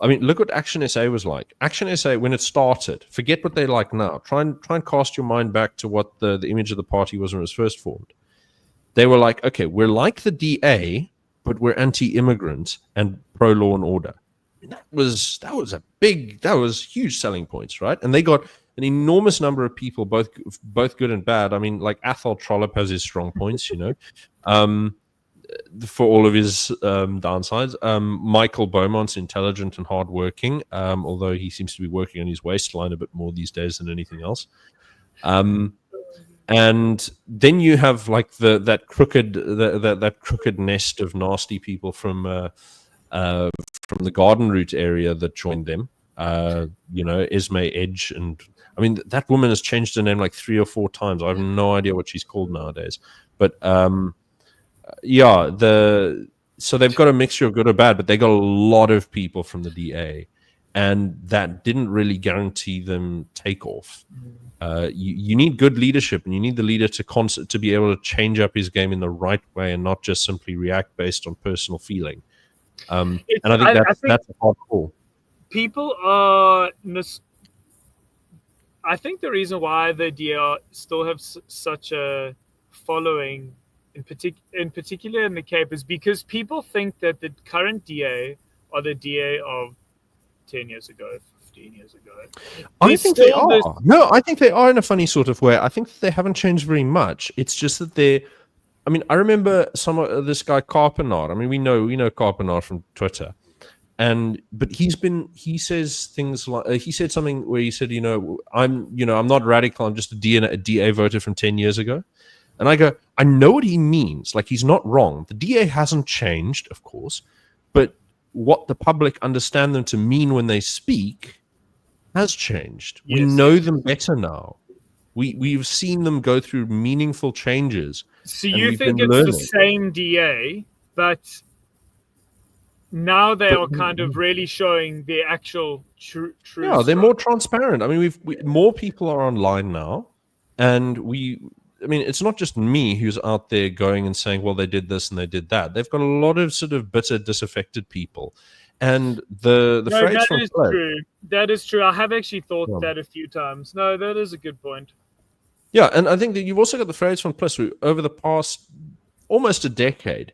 I mean, look what Action SA was like. Action SA, when it started, forget what they're like now. Try and cast your mind back to what the image of the party was when it was first formed. They were like, okay, we're like the DA, but we're anti-immigrant and pro-law and order. I mean, that was huge selling points, right? And they got an enormous number of people, both good and bad. I mean, like Athol Trollop has his strong points, for all of his downsides. Michael Beaumont's intelligent and hardworking, although he seems to be working on his waistline a bit more these days than anything else. And then you have like that crooked nest of nasty people from the Garden Route area that joined them. Esme Edge, and I mean that woman has changed her name like 3 or 4 times. I have no idea what she's called nowadays. But so they've got a mixture of good or bad, but they got a lot of people from the DA, and that didn't really guarantee them takeoff. You need good leadership, and you need the leader to be able to change up his game in the right way and not just simply react based on personal feeling. And I think that's a hard call. People are. I think the reason why the DA still have such a following, in particular in the Cape, is because people think that the current DA are the DA of 10 years ago, 15 years ago. I think they are. No, I think they are in a funny sort of way. I think that they haven't changed very much. It's just that they're... I mean, I remember this guy Carpenard. I mean, we know Carpenard from Twitter. But he says things like... he said something where he said, I'm not radical. I'm just a DA voter from 10 years ago. And I go, I know what he means. Like, he's not wrong. The DA hasn't changed, of course. But what the public understand them to mean when they speak has changed. We Yes, know yes. them better now. We've seen them go through meaningful changes, So and you we've been think it's the learning. same DA, but now they But are kind of really showing the actual true yeah, they're structure. more transparent. I mean, more people are online now, and I mean, it's not just me who's out there going and saying, well, they did this and they did that. They've got a lot of sort of bitter, disaffected people. And the No, phrase that from is Flo, true. That is true. I have actually thought yeah. that a few times. No, that is a good point. Yeah, and I think that you've also got the phrase from Plus, who over the past almost a decade,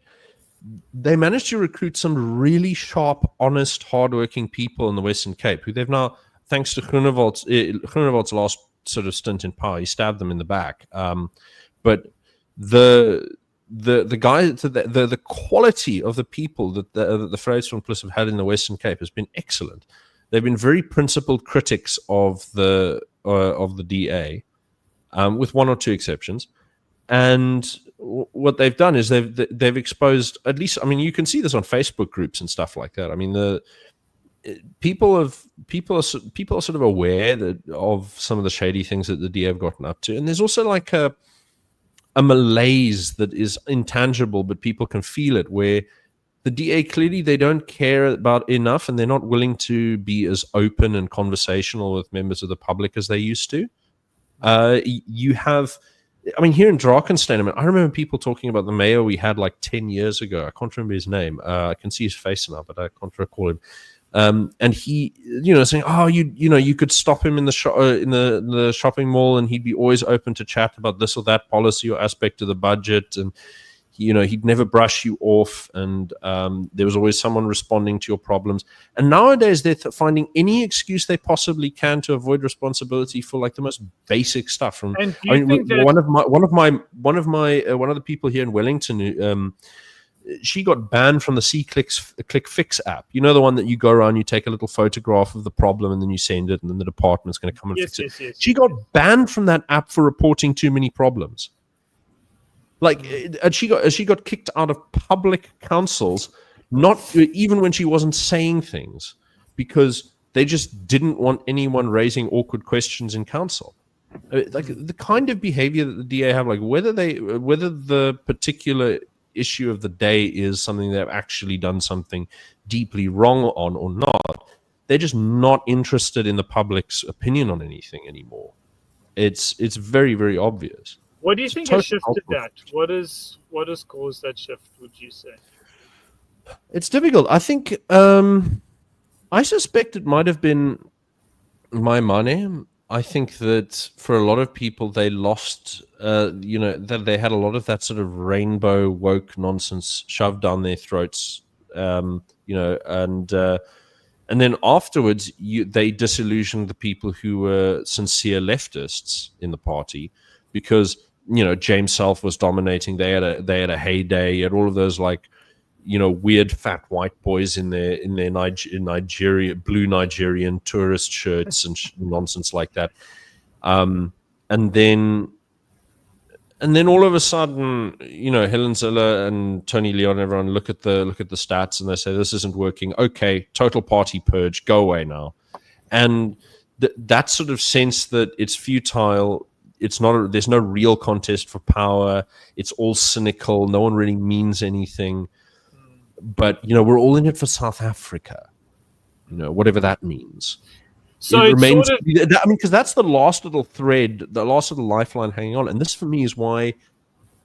they managed to recruit some really sharp, honest, hardworking people in the Western Cape, who they've now, thanks to Groenewold's last sort of stint in power, he stabbed them in the back. But the guy, the quality of the people that the phrase from Plus have had in the Western Cape has been excellent. They've been very principled critics of the DA. With one or two exceptions, and what they've done is they've exposed, at least, I mean, you can see this on Facebook groups and stuff like that. I mean, the people are sort of aware of some of the shady things that the DA have gotten up to, and there's also like a malaise that is intangible, but people can feel it, where the DA clearly they don't care about enough, and they're not willing to be as open and conversational with members of the public as they used to. You have, I mean, here in Drakenstein, I remember people talking about the mayor we had like 10 years ago. I can't remember his name. I can see his face now, but I can't recall him. And he, saying, "Oh, you could stop him in the in the shopping mall, and he'd be always open to chat about this or that policy or aspect of the budget, and he'd never brush you off, and there was always someone responding to your problems." And nowadays they're finding any excuse they possibly can to avoid responsibility for like the most basic stuff. From And do you think that one of the people here in Wellington, she got banned from the Click Fix app. You know, the one that you go around, you take a little photograph of the problem, and then you send it, and then the department's going to come and fix it. Yes, she got banned from that app for reporting too many problems. Like, and she got kicked out of public councils, not even when she wasn't saying things, because they just didn't want anyone raising awkward questions in council. Like the kind of behavior that the DA have, like whether the particular issue of the day is something they've actually done something deeply wrong on or not, they're just not interested in the public's opinion on anything anymore. It's very, very obvious. What do you think has shifted that? What has caused that shift, would you say? It's difficult. I think I suspect it might have been my money. I think that for a lot of people, they lost, that they had a lot of that sort of rainbow woke nonsense shoved down their throats, and then afterwards, they disillusioned the people who were sincere leftists in the party, because James Self was dominating. They had a heyday. You had all of those like weird fat white boys in their Nigeria blue Nigerian tourist shirts and nonsense like that. And then all of a sudden, Helen Ziller and Tony Leon and everyone look at the stats, and they say, this isn't working. Okay, total party purge, go away now. And that sort of sense that it's futile, there's no real contest for power, it's all cynical, no one really means anything. But we're all in it for South Africa, whatever that means. So it remains. Because that's the last little thread, the last little lifeline hanging on. And this, for me, is why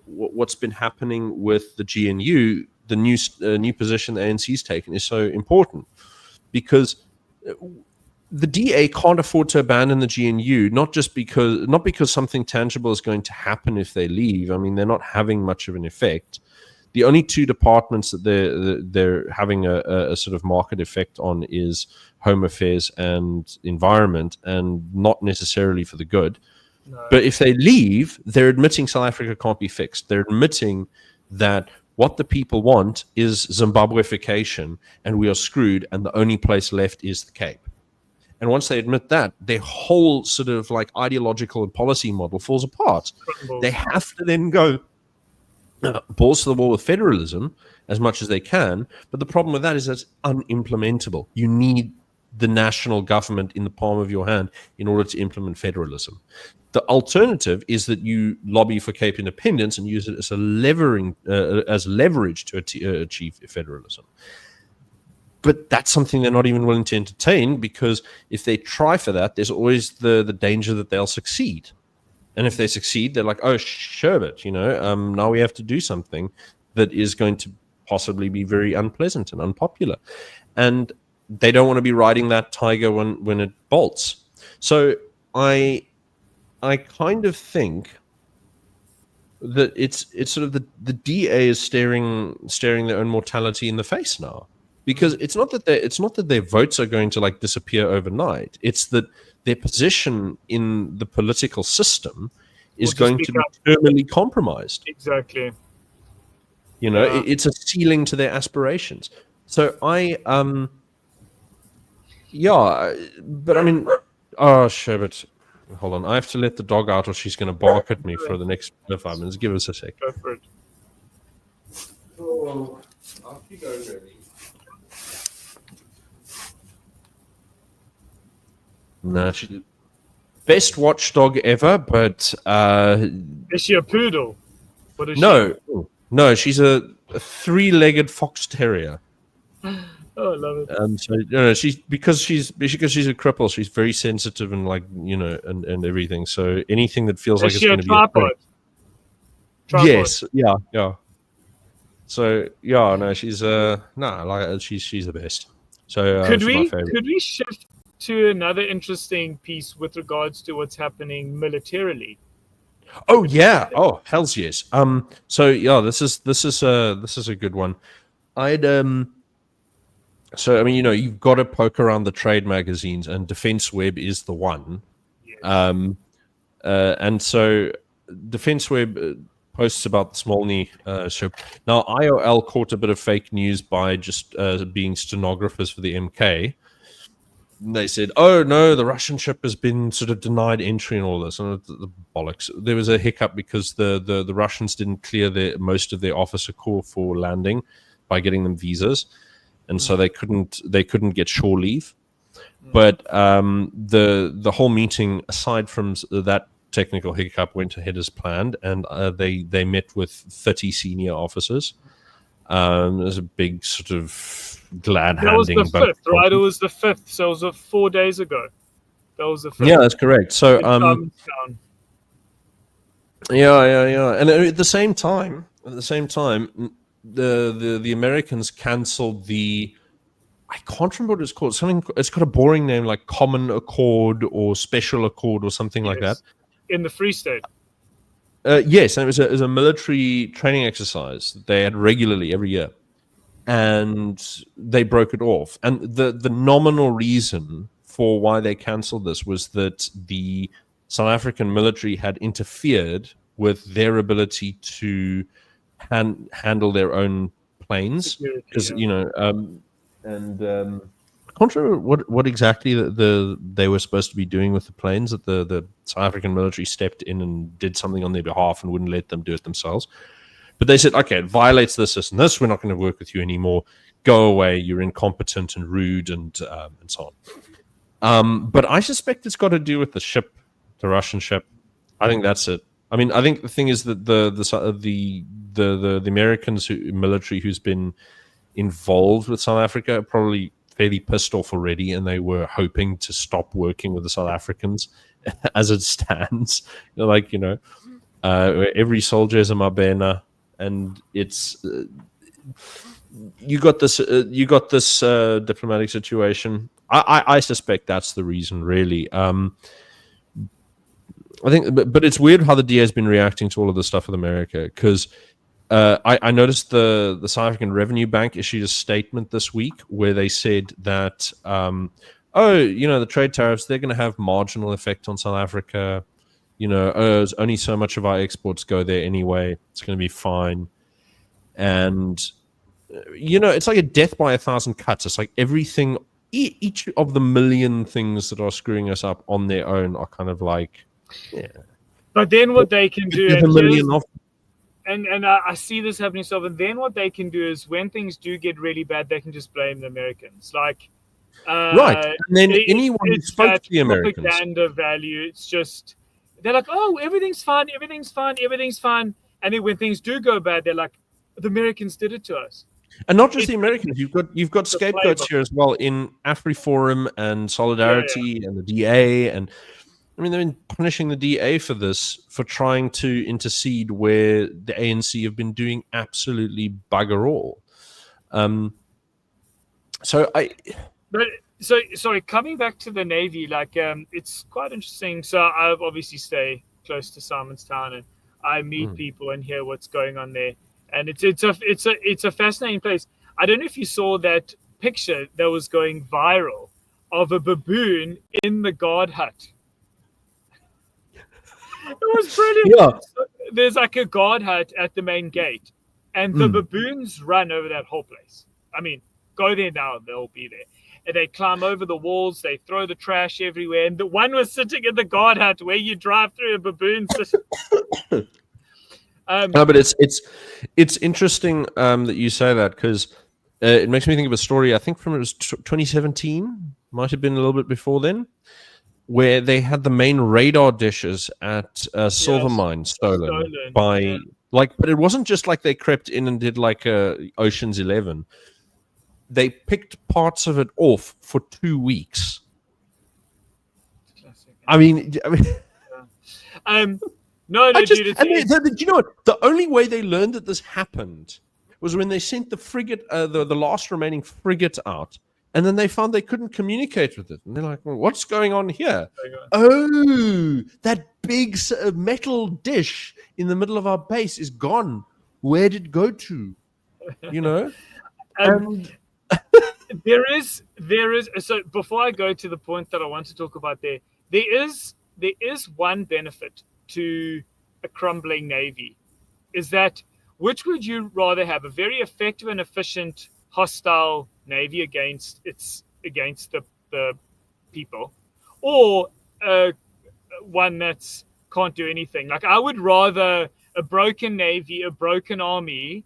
what's been happening with the GNU, the new position the ANC's taken, is so important, because the DA can't afford to abandon the GNU, not because something tangible is going to happen if they leave. I mean, they're not having much of an effect. The only two departments that they're having a sort of market effect on is Home Affairs and Environment, and not necessarily for the good. No. But if they leave, they're admitting South Africa can't be fixed. They're admitting that what the people want is Zimbabweification, and we are screwed, and the only place left is the Cape. And once they admit that, their whole sort of like ideological and policy model falls apart. They have to then go, balls to the wall with federalism as much as they can. But the problem with that is that it's unimplementable. You need the national government in the palm of your hand in order to implement federalism. The alternative is that you lobby for Cape independence and use it as a leverage to achieve federalism. But that's something they're not even willing to entertain, because if they try for that, there's always the danger that they'll succeed. And if they succeed, they're like, oh, sherbet, now we have to do something that is going to possibly be very unpleasant and unpopular. And they don't want to be riding that tiger when it bolts. So I kind of think that it's sort of the DA is staring their own mortality in the face now, because it's not that their votes are going to like disappear overnight. It's that their position in the political system is going to be terminally compromised. Exactly. It's a ceiling to their aspirations. So but I mean, oh, Sherbet, hold on. I have to let the dog out or she's going to bark at me for the next 5 minutes. Give us a sec. Go for it. Oh, off you go, Jeremy. No, she's best watchdog ever, but is she a poodle? What is she? No, she's a 3-legged fox terrier. Oh, I love it. So she's because she's a cripple. She's very sensitive and and everything. So anything that feels like it's going to be tripod. Yes, yeah. So she's she's the best. So could we shift to another interesting piece with regards to what's happening militarily? Oh yeah. Oh hells yes. So yeah, this is a good one. So I mean, you've got to poke around the trade magazines, and Defense Web is the one. Yes. And so Defense Web posts about the Smolny show. Now IOL caught a bit of fake news by just being stenographers for the MK. They said, oh no, the Russian ship has been sort of denied entry and all this, and the bollocks. There was a hiccup because the Russians didn't clear most of their officer corps for landing by getting them visas, and so they couldn't get shore leave. But the whole meeting, aside from that technical hiccup, went ahead as planned, and they met with 30 senior officers. There's a big sort of glad handing. That was the 5th, right? It was the 5th, so it was 4 days ago. That was the 5th. Yeah, that's correct. So yeah. And at the same time, the Americans cancelled the, I can't remember what it's called. Something, it's got a boring name like Common Accord or Special Accord or something like that. In the Free State. Yes, and it was a military training exercise they had regularly every year, and they broke it off. And the nominal reason for why they cancelled this was that the South African military had interfered with their ability to handle their own planes, because I can't remember what exactly they were supposed to be doing with the planes, that the South African military stepped in and did something on their behalf and wouldn't let them do it themselves. But they said, okay, it violates this, and this. We're not going to work with you anymore. Go away. You're incompetent and rude and so on. But I suspect it's got to do with the ship, the Russian ship. I think that's it. I mean, I think the thing is that the Americans military who's been involved with South Africa are probably fairly pissed off already, and they were hoping to stop working with the South Africans as it stands. Every soldier is a Mabena, and it's you got this diplomatic situation. I suspect that's the reason, really. I think, but it's weird how the DA has been reacting to all of this stuff with America, because I noticed the South African Revenue Bank issued a statement this week where they said that, the trade tariffs, they're going to have marginal effect on South Africa. Only so much of our exports go there anyway. It's going to be fine. And, it's like a death by 1,000 cuts. It's like everything, each of the million things that are screwing us up on their own are kind of like, yeah. But then what they can do, and I see this happening so often. Then what they can do is when things do get really bad, they can just blame the Americans. Like, Right. And then anyone who it's spoke that to the Americans, propaganda value. It's just they're like, oh, everything's fine, everything's fine, everything's fine. And then when things do go bad, they're like, the Americans did it to us. and not just the It's Americans, you've got the scapegoats flavor. here as well in AfriForum and Yeah, Solidarity and the DA, and I mean they've been punishing the DA for this, for trying to intercede where the ANC have been doing absolutely bugger all. So but so sorry. Coming back to the Navy, like it's quite interesting. So I obviously stay close to Simonstown, and I meet people and hear what's going on there. And it's a fascinating place. I don't know if you saw that picture that was going viral of a baboon in the guard hut. It was brilliant. Yeah. So there's like a guard hut at the main gate, and the baboons run over that whole place. I mean, go there now, they'll be there. And they climb over the walls, they throw the trash everywhere. And the one was sitting in the guard hut where you drive through a baboon. No, but it's interesting that you say that, because it makes me think of a story. I think from it was 2017, might have been a little bit before then, where they had the main radar dishes at silver mine stolen by like, but it wasn't just like they crept in and did like Ocean's 11. They picked parts of it off for 2 weeks. Classic. I mean, no, dude, dude. you know what? The only way they learned that this happened was when they sent the frigate, the last remaining frigate out, and then they found they couldn't communicate with it, and they're like, well, "What's going on here?" Oh, that big metal dish in the middle of our base is gone. Where did it go to? You know. And there is so before I go to the point that I want to talk about, there is one benefit to a crumbling navy, is that which would you rather have, a very effective and efficient hostile navy against the people, or one that's can't do anything? Like, I would rather a broken navy, a broken army,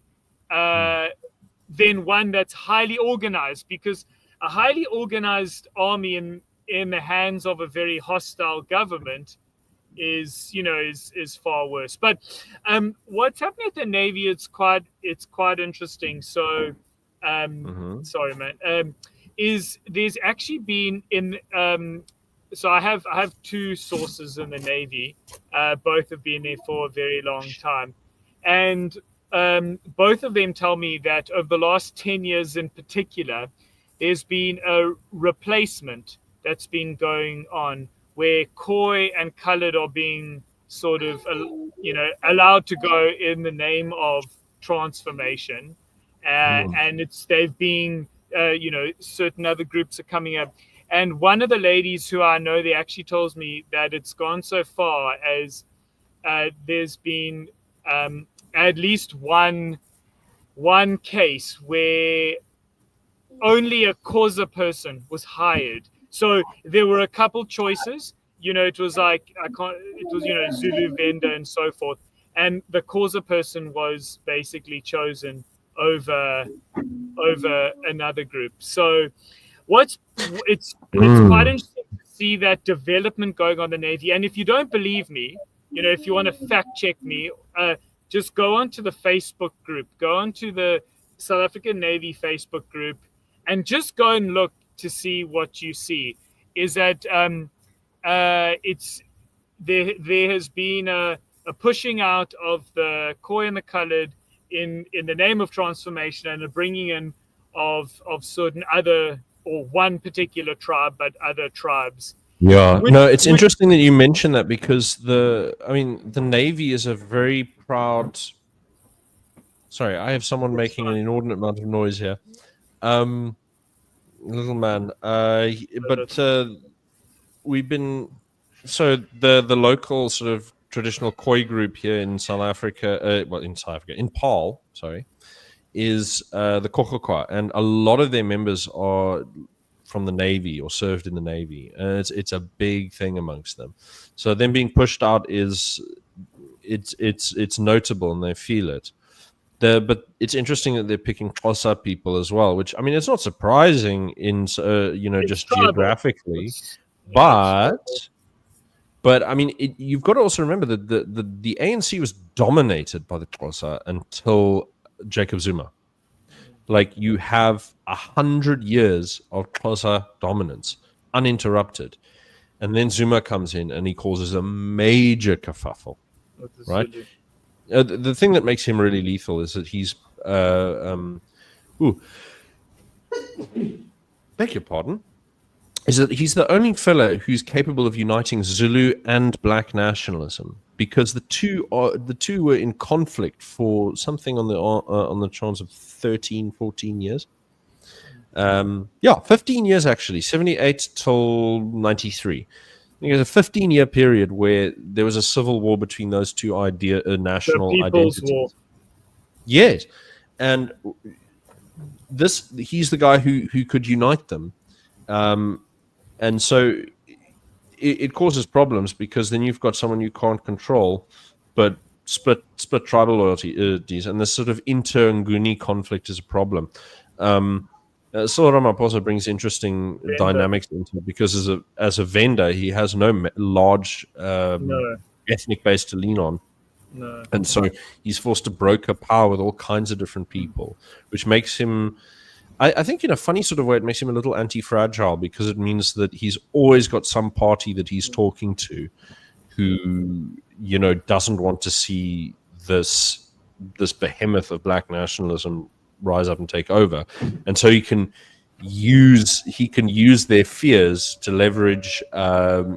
than one that's highly organized, because a highly organized army in the hands of a very hostile government is far worse. But what's happening at the Navy, it's quite interesting. So sorry, man. Is there's actually been in so I have two sources in the Navy. Both have been there for a very long time, and both of them tell me that over the last 10 years in particular, there's been a replacement that's been going on, where Khoi and colored are being sort of allowed to go in the name of transformation, and they've been certain other groups are coming up. And one of the ladies who I know, they actually tells me that it's gone so far as there's been at least one case where only a Xhosa person was hired. So there were a couple choices. It was like Zulu, Venda, and so forth. And the Xhosa person was basically chosen over another group. So it's quite interesting to see that development going on in the Navy. And if you don't believe me, if you want to fact check me, just go onto the Facebook group, go onto the South African Navy Facebook group, and just go and look to see what you see. Is that there has been a pushing out of the Khoi and the colored in the name of transformation, and a bringing in of certain other, or one particular tribe, but other tribes. Yeah, it's interesting that you mention that, because the Navy is a very proud. Sorry, I have someone making an inordinate amount of noise here. Little man. We've been, so the local sort of traditional Khoi group here in South Africa, in Paarl, sorry, is the Kokokwa, and a lot of their members are from the Navy or served in the Navy, and it's a big thing amongst them. So them being pushed out is it's notable and they feel it. But it's interesting that they're picking Xhosa people as well, which I mean, it's not surprising in just tribal. geographically, It's but I mean, you've got to also remember that the ANC was dominated by the Xhosa until Jacob Zuma. Like, you have 100 years of Xhosa dominance, uninterrupted. And then Zuma comes in and he causes a major kerfuffle, right? The thing that makes him really lethal is that he's... beg your pardon. Is that he's the only fellow who's capable of uniting Zulu and black nationalism, because the two were in conflict for something on the chance of 13, 14 years. 15 years actually, 78 till 93. There's a 15-year period where there was a civil war between those two national People's identities. War. Yes, and he's the guy who could unite them, and so it causes problems, because then you've got someone you can't control, but split tribal loyalties, and this sort of inter-Nguni conflict is a problem. Cyril Ramaphosa brings interesting dynamics into it, because as a vendor, he has no large ethnic base to lean on. No. And so he's forced to broker power with all kinds of different people, which makes him, I think in a funny sort of way, it makes him a little anti-fragile, because it means that he's always got some party that he's talking to who, doesn't want to see this behemoth of black nationalism rise up and take over. And so he can use their fears to leverage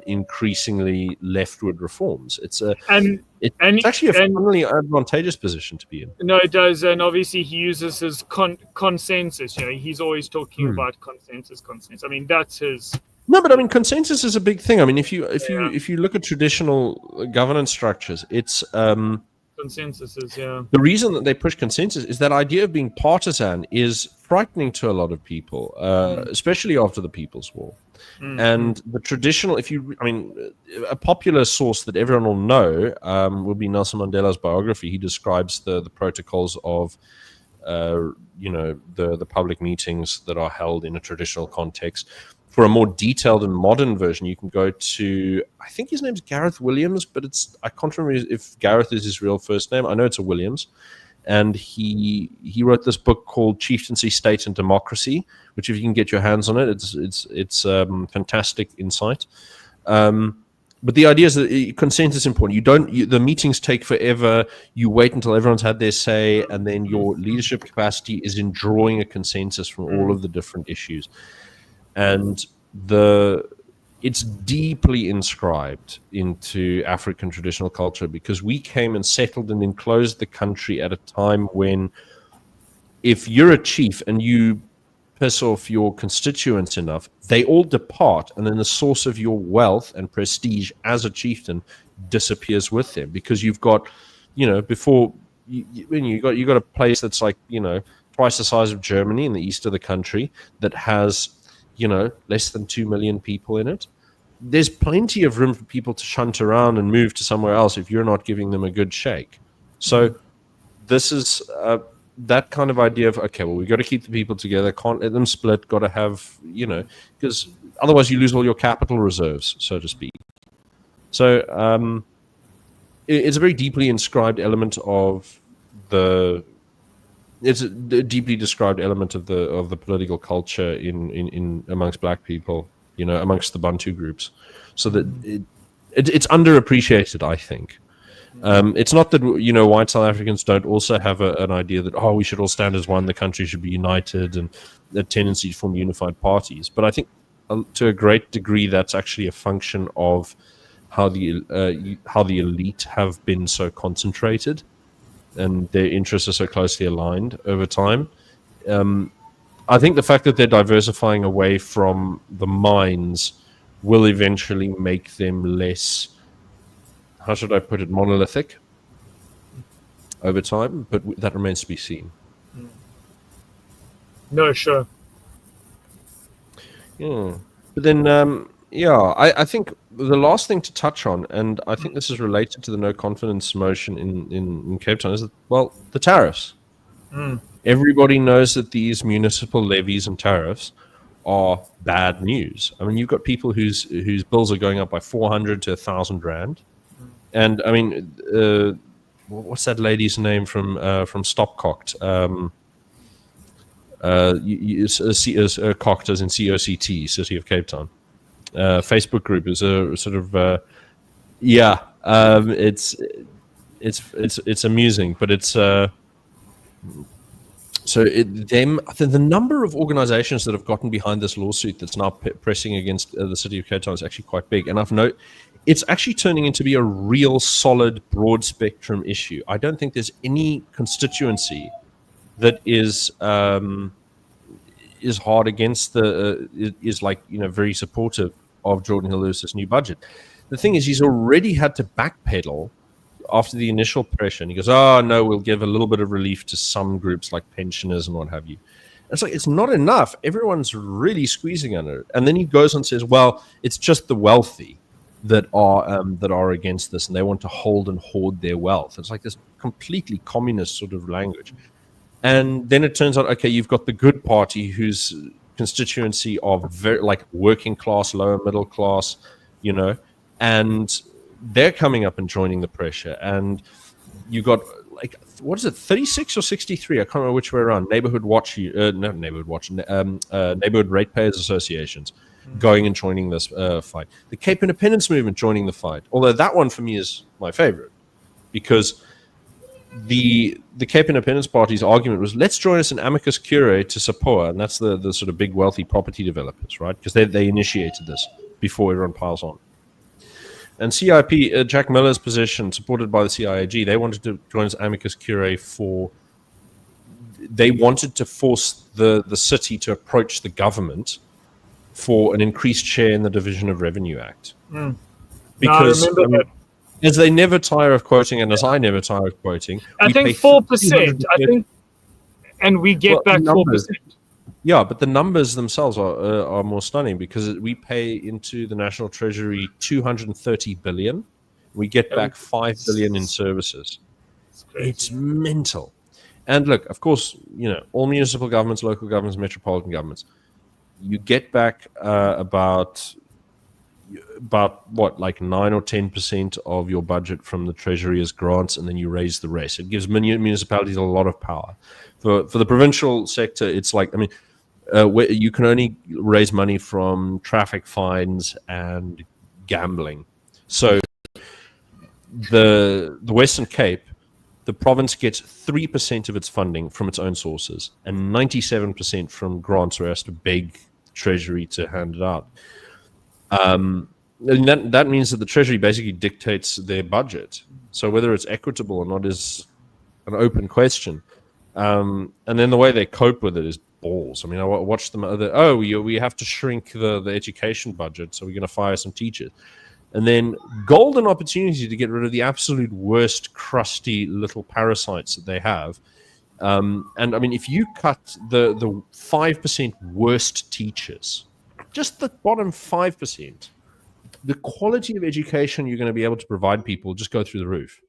increasingly leftward reforms. It's actually a funnily advantageous position to be in. No, it does, and obviously he uses his consensus. He's always talking about consensus. I mean, that's his. No, but I mean, consensus is a big thing. I mean, if you look at traditional governance structures, it's consensus is, yeah. The reason that they push consensus is that idea of being partisan is frightening to a lot of people, especially after the People's War. And the traditional, a popular source that everyone will know will be Nelson Mandela's biography. He describes the protocols of, the public meetings that are held in a traditional context. For a more detailed and modern version, you can go to, I think his name's Gareth Williams, but I can't remember if Gareth is his real first name. I know it's a Williams. And he wrote this book called Chieftaincy, State and Democracy, which if you can get your hands on it, it's fantastic insight. But the idea is that consensus is important. The meetings take forever. You wait until everyone's had their say, and then your leadership capacity is in drawing a consensus from all of the different issues. And it's deeply inscribed into African traditional culture, because we came and settled and enclosed the country at a time when, if you're a chief and you piss off your constituents enough, they all depart, and then the source of your wealth and prestige as a chieftain disappears with them, because you've got, before you got a place that's like, twice the size of Germany in the east of the country that has, less than 2 million people in it. There's plenty of room for people to shunt around and move to somewhere else if you're not giving them a good shake. So this is that kind of idea of, okay, well, we got to keep the people together, can't let them split, got to have, because otherwise you lose all your capital reserves, so to speak. So it's a very deeply inscribed element of it's a deeply described element of the political culture in amongst black people, amongst the Bantu groups, so that it's underappreciated, I think. It's not that white South Africans don't also have an idea that we should all stand as one, the country should be united, and the tendency to form unified parties. But I think to a great degree that's actually a function of how the elite have been so concentrated, and their interests are so closely aligned over time. I think the fact that they're diversifying away from the mines will eventually make them less, how should I put it, monolithic over time, but that remains to be seen. No, sure. Yeah. But then Yeah, I think the last thing to touch on, and I think this is related to the no confidence motion in Cape Town, is that, well, the tariffs. Everybody knows that these municipal levies and tariffs are bad news. I mean, you've got people whose bills are going up by 400 to 1,000 rand, and I mean, what's that lady's name from Stopcocked? Cocked as in COCT, City of Cape Town. Facebook group is a sort of it's amusing, but it's the number of organizations that have gotten behind this lawsuit that's now pressing against the City of Cape Town is actually quite big, and it's actually turning into be a real solid broad spectrum issue. I don't think there's any constituency that is hard against is like, very supportive of Jordan Hill Lewis's new budget. The thing is, he's already had to backpedal after the initial pressure, and he goes, "Oh no, we'll give a little bit of relief to some groups like pensioners and what have you." And it's like, it's not enough. Everyone's really squeezing under it, and then he goes and says, "Well, it's just the wealthy that are against this, and they want to hold and hoard their wealth." It's like this completely communist sort of language. And then it turns out, okay, you've got the good party whose constituency are very like working class, lower middle class, and they're coming up and joining the pressure. And you got like, what is it, 36 or 63? I can't remember which way around. Neighborhood Ratepayers Associations going and joining this fight. The Cape Independence Movement joining the fight. Although that one for me is my favorite, because the Cape Independence Party's argument was, let's join us in amicus curiae to SAPOA, and that's the sort of big wealthy property developers, right? Because they initiated this before everyone piles on. And CIP, Jack Miller's position, supported by the CIAG, they wanted to join us amicus curiae they wanted to force the city to approach the government for an increased share in the Division of Revenue Act. Because as they never tire of quoting, and as I never tire of quoting, I think 4%. I think, and we get back 4%. Yeah, but the numbers themselves are more stunning, because we pay into the National Treasury 230 billion. We get back 5 billion in services. It's mental. And look, of course, all municipal governments, local governments, metropolitan governments, you get back about what, like 9 or 10% of your budget from the Treasury as grants, and then you raise the rest. It gives municipalities a lot of power. For the provincial sector, it's like, where you can only raise money from traffic fines and gambling. So the Western Cape, the province gets 3% of its funding from its own sources and 97% from grants, where it has to beg Treasury to hand it out. And that means that the Treasury basically dictates their budget. So whether it's equitable or not is an open question. And then the way they cope with it is balls. I watched them. We have to shrink the education budget, so we're going to fire some teachers. And then golden opportunity to get rid of the absolute worst, crusty little parasites that they have. If you cut the 5% worst teachers, just the bottom 5%, the quality of education you're going to be able to provide people just go through the roof.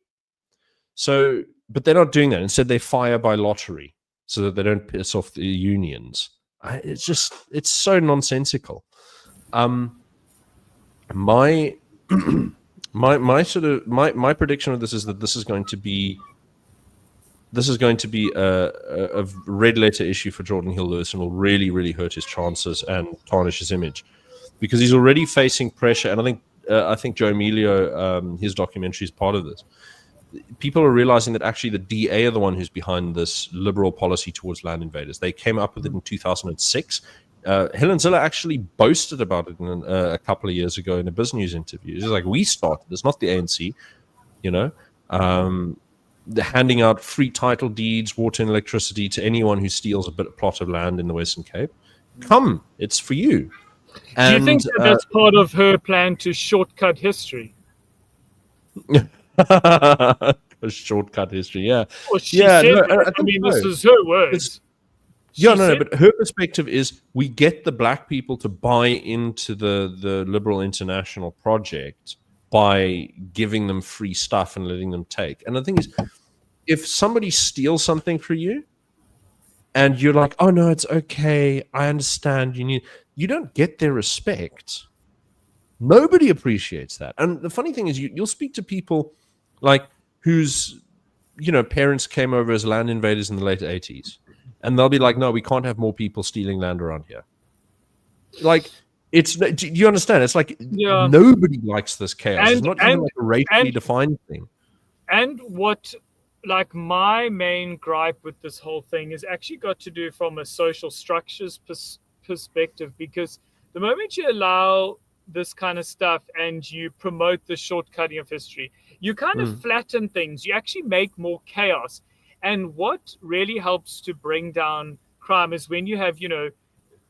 So, but they're not doing that. Instead, they fire by lottery so that they don't piss off the unions. It's so nonsensical. My prediction of this is that this is going to be a red letter issue for Jordan Hill Lewis, and will really, really hurt his chances and tarnish his image, because he's already facing pressure. And I think Joe Emilio, his documentary, is part of this. People are realizing that actually the DA are the one who's behind this liberal policy towards land invaders. They came up with it in 2006. Helen Ziller actually boasted about it a couple of years ago in a BizNews interview. It's like, we started this, not the ANC. They're handing out free title deeds, water and electricity to anyone who steals a plot of land in the Western Cape. Come, it's for you. Do you think that's part of her plan to shortcut history? A shortcut history, yeah. Well, she said, this is her words. Yeah, no, but her perspective is we get the black people to buy into the Liberal International project by giving them free stuff and letting them take. And the thing is, if somebody steals something for you and you're like, oh, no, it's okay, I understand, you don't get their respect. Nobody appreciates that. And the funny thing is, you'll speak to people like whose parents came over as land invaders in the late 80s. And they'll be like, no, we can't have more people stealing land around here. Like, do you understand? It's like nobody likes this chaos. It's not even like a racially defined thing. And what, like, my main gripe with this whole thing is actually got to do from a social structures perspective, because the moment you allow this kind of stuff and you promote the shortcutting of history, you kind of flatten things. You actually make more chaos. And what really helps to bring down crime is when you have,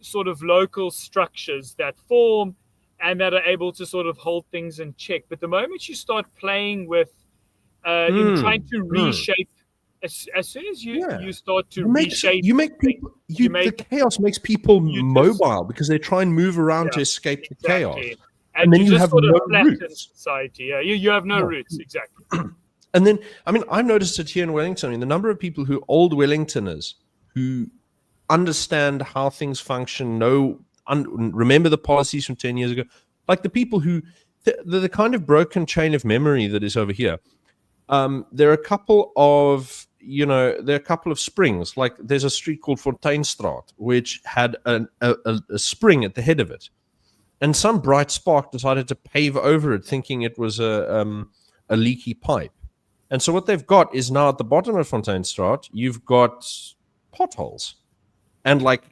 sort of local structures that form and that are able to sort of hold things in check. But the moment you start playing with, in trying to reshape, as soon as you start to reshape, the chaos makes people mobile because they try and move around to escape the chaos. And then you have no roots. Society. Yeah, you have no roots, exactly. And then, I mean, I've noticed it here in Wellington. I mean, the number of people old Wellingtoners who understand how things function, remember the policies from 10 years ago, like the people who, the kind of broken chain of memory that is over here. There are a couple of, springs. Like there's a street called Fonteinstraat, which had a spring at the head of it. And some bright spark decided to pave over it, thinking it was a leaky pipe. And so what they've got is now at the bottom of Fonteinstraat, you've got potholes and like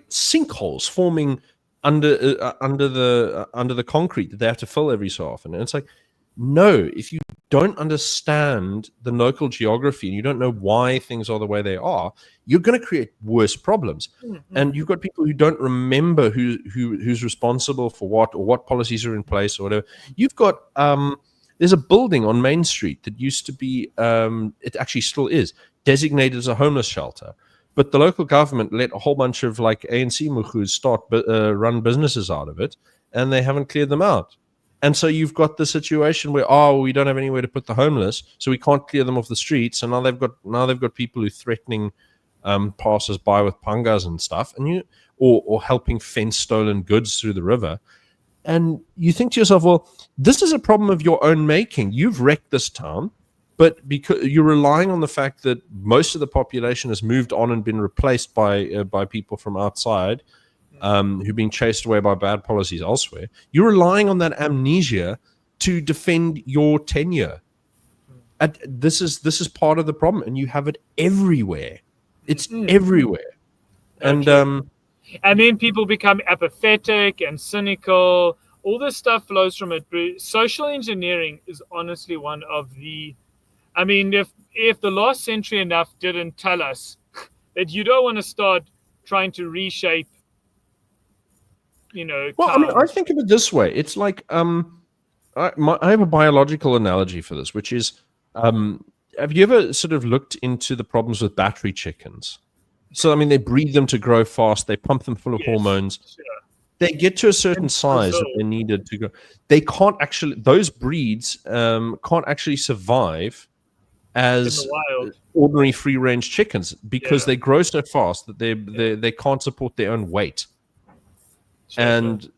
sinkholes forming under the concrete that they have to fill every so often. And it's like, no, if you don't understand the local geography and you don't know why things are the way they are, you're going to create worse problems. Mm-hmm. And you've got people who don't remember who's responsible for what, or what policies are in place or whatever. You've got there's a building on Main Street that used to be, it actually still is, designated as a homeless shelter. But the local government let a whole bunch of like ANC mukhus run businesses out of it, and they haven't cleared them out. And so you've got the situation where, we don't have anywhere to put the homeless, so we can't clear them off the streets. And now they've got people who are threatening passers-by with pangas and stuff, and or helping fence stolen goods through the river. And you think to yourself, well, this is a problem of your own making. You've wrecked this town, but because you're relying on the fact that most of the population has moved on and been replaced by people from outside, who've been chased away by bad policies elsewhere. You're relying on that amnesia to defend your tenure. And this is part of the problem, and you have it everywhere. It's everywhere. Okay. And then people become apathetic and cynical. All this stuff flows from it. Social engineering is honestly one of the... I mean, if the last century enough didn't tell us that you don't want to start trying to reshape, Well, I mean, I think of it this way. It's like, I have a biological analogy for this, which is, have you ever sort of looked into the problems with battery chickens? So, I mean, they breed them to grow fast. They pump them full of hormones. Sure. They get to a certain size that they needed to go. They can't actually, those breeds can't actually survive as ordinary free-range chickens because they grow so fast that they can't support their own weight. Sure, and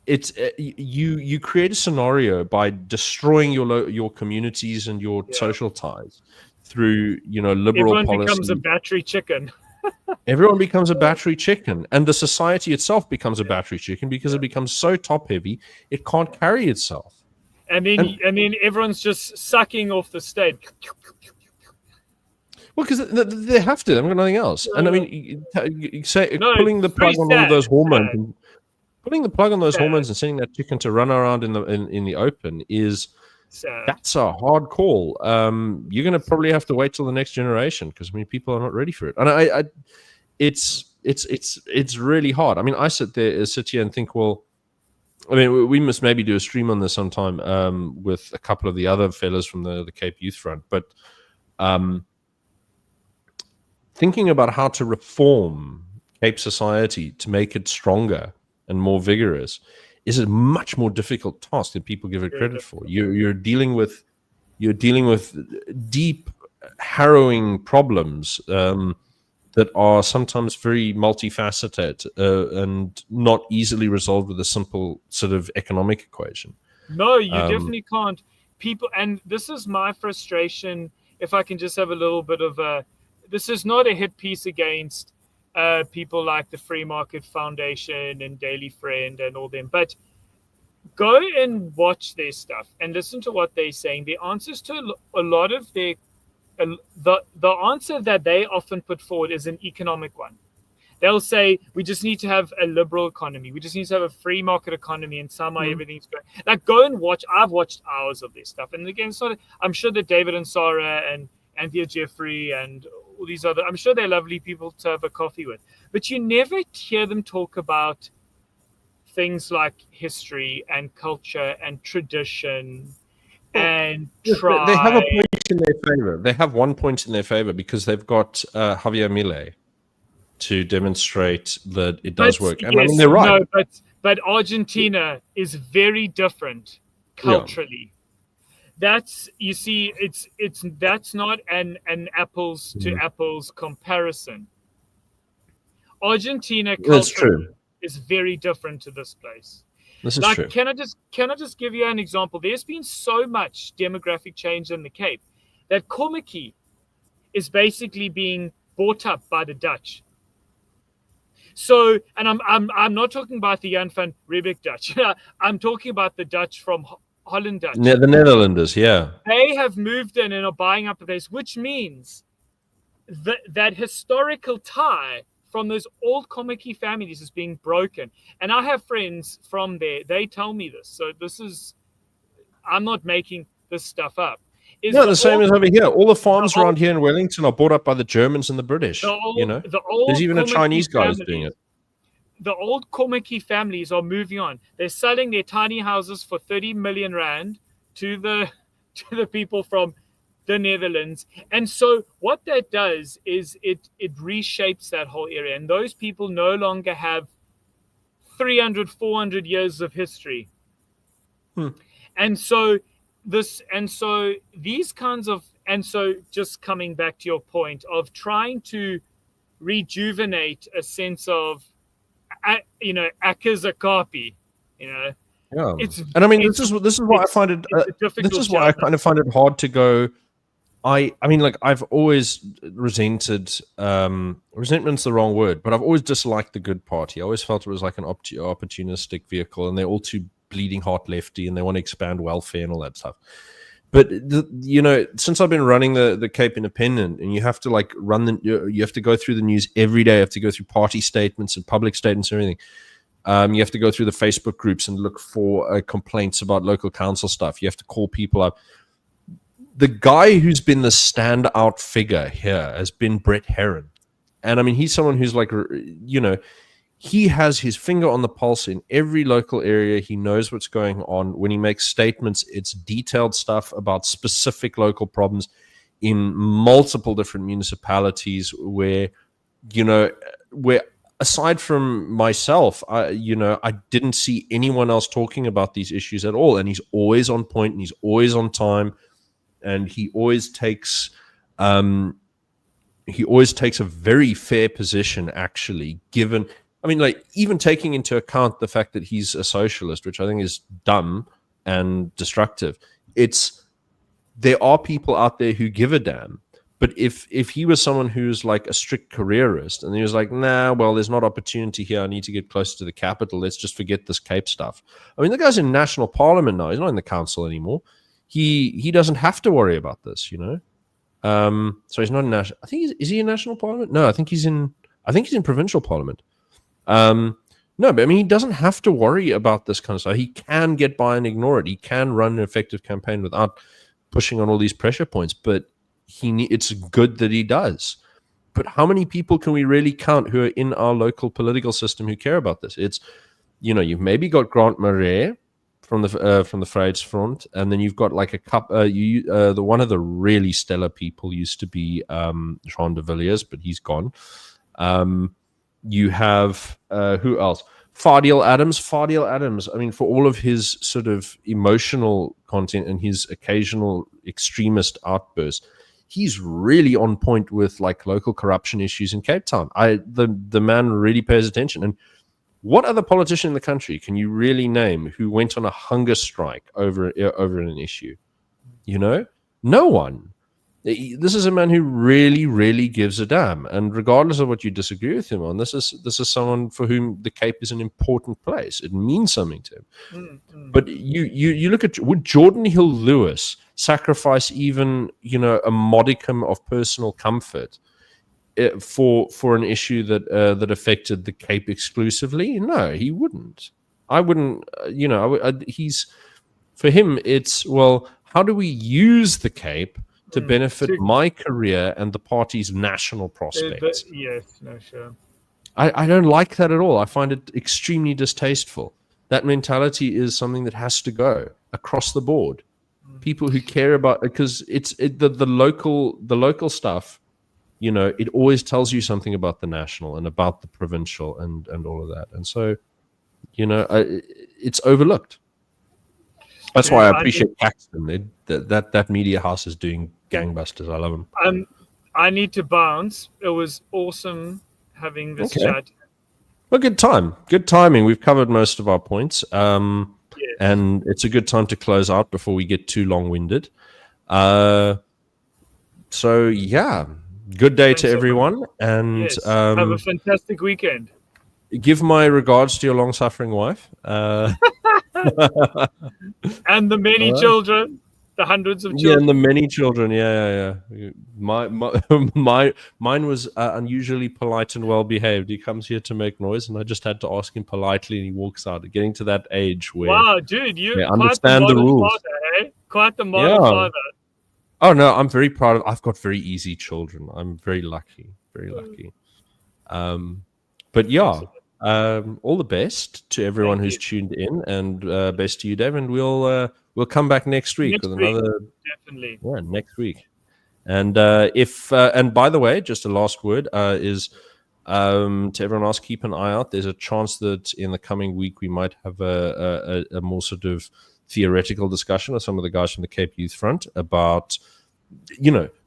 it's you create a scenario by destroying your communities and your social ties through liberal policy. Everyone becomes a battery chicken. Everyone becomes a battery chicken, and the society itself becomes a battery chicken because it becomes so top heavy it can't carry itself. And then everyone's just sucking off the state. Well, because they have to. They've got nothing else. And I mean, you say pulling the plug on all of those hormones. Putting the plug on those hormones and sending that chicken to run around in the open that's a hard call. You're going to probably have to wait till the next generation because I mean people are not ready for it, and it's really hard. I mean, I sit here and think, well, I mean, we must maybe do a stream on this sometime with a couple of the other fellas from the Cape Youth Front, but thinking about how to reform Cape society to make it stronger and more vigorous is a much more difficult task than people give it credit for. You're dealing with deep, harrowing problems that are sometimes very multifaceted and not easily resolved with a simple sort of economic equation. No, you definitely can't. People, and this is my frustration. If I can just have a little bit of a, this is not a hit piece against people like the Free Market Foundation and Daily Friend and all them, but go and watch their stuff and listen to what they're saying. The answers to a lot of their, the answer that they often put forward is an economic one. They'll say, we just need to have a liberal economy. We just need to have a free market economy, and somehow everything's going. Like, go and watch. I've watched hours of this stuff. And again, I'm sure that David and Sarah and Anthea Jeffrey and all these other, I'm sure they're lovely people to have a coffee with. But you never hear them talk about things like history and culture and tradition and tribe. They have a point in their favor. They have one point in their favor because they've got Javier Milei to demonstrate that it does work. And yes, I mean, they're right. No, but Argentina is very different culturally. That's, you see, that's not an apples to apples comparison. Argentina culture is very different to this place. This is true. Can I just give you an example? There's been so much demographic change in the Cape that Kommetjie is basically being bought up by the Dutch. So, and I'm not talking about the Jan van Riebeeck Dutch. I'm talking about the Dutch from Holland Dutch. The Netherlanders, yeah. They have moved in and are buying up the place, which means that historical tie from those old Kommetjie families is being broken. And I have friends from there. They tell me this. So I'm not making this stuff up. No, the same as over here. All the farms around here in Wellington are bought up by the Germans and the British. There's even a Chinese guy who's doing it. The old Kommetjie families are moving on. They're selling their tiny houses for 30 million rand to the people from the Netherlands. And so what that does is it reshapes that whole area. And those people no longer have 300, 400 years of history. And so these kinds of, and so just coming back to your point of trying to rejuvenate a sense of, Akazakapi, Yeah. And I mean, this is why I find it, this is why I kind of find it hard to go. I mean, like, I've always resented, resentment's the wrong word, but I've always disliked the Good Party. I always felt it was like an opportunistic vehicle, and they're all too bleeding heart lefty, and they want to expand welfare and all that stuff. But since I've been running the Cape Independent, and you have to like you have to go through the news every day. You have to go through party statements and public statements and everything. You have to go through the Facebook groups and look for complaints about local council stuff. You have to call people up. The guy who's been the standout figure here has been Brett Herron, and I mean, he's someone who's like, he has his finger on the pulse in every local area. He knows what's going on. When he makes statements, it's detailed stuff about specific local problems in multiple different municipalities where aside from myself, I didn't see anyone else talking about these issues at all. And he's always on point, and he's always on time, and he always takes a very fair position, actually, given. I mean, like, even taking into account the fact that he's a socialist, which I think is dumb and destructive. There are people out there who give a damn. But if he was someone who's like a strict careerist, and he was like, nah, well, there's not opportunity here. I need to get closer to the capital. Let's just forget this Cape stuff. I mean, the guy's in national parliament now. He's not in the council anymore. He doesn't have to worry about this, So he's not in national. I think is he in national parliament? No, I think he's in provincial parliament. No, but I mean, he doesn't have to worry about this kind of stuff. He can get by and ignore it. He can run an effective campaign without pushing on all these pressure points, but it's good that he does. But how many people can we really count who are in our local political system who care about this? It's, you've maybe got Grant Marais from the Vryheidsfront, and then you've got like a couple. The one of the really stellar people used to be Jean de Villiers, but he's gone. You have who else? Fardeel Adams. I mean, for all of his sort of emotional content and his occasional extremist outbursts, he's really on point with like local corruption issues in Cape Town. The man really pays attention. And what other politician in the country can you really name who went on a hunger strike over an issue? No one. This is a man who really, really gives a damn, and regardless of what you disagree with him on, this is someone for whom the Cape is an important place. It means something to him. But you look at, would Jordan Hill Lewis sacrifice even a modicum of personal comfort for an issue that affected the Cape exclusively? No, he wouldn't. I wouldn't. For him, it's, well, how do we use the Cape to benefit my career and the party's national prospects? Yes, no, sure. I don't like that at all. I find it extremely distasteful. That mentality is something that has to go across the board. People who care about, because the local stuff, it always tells you something about the national and about the provincial and all of that. And so, it's overlooked. That's why I appreciate Caxton. That media house is doing gangbusters. I love them. I need to bounce. It was awesome having this chat. Well, good time. Good timing. We've covered most of our points. And it's a good time to close out before we get too long-winded. So, yeah. Good day to everyone. And have a fantastic weekend. Give my regards to your long-suffering wife. And the many children, the hundreds of children. Yeah, and the many children. Yeah. Mine was unusually polite and well-behaved. He comes here to make noise, and I just had to ask him politely, and he walks out. Getting to that age where, wow, dude, you understand the rules. Father, eh? Quite the model father. Oh no, I'm very proud of. I've got very easy children. I'm very lucky. Very lucky. But yeah. All the best to everyone who's tuned in, and best to you, Dave. And we'll come back next week with another. Definitely. Yeah, next week. And and by the way, just a last word is to everyone else, keep an eye out. There's a chance that in the coming week we might have a more sort of theoretical discussion with some of the guys from the Cape Youth Front about,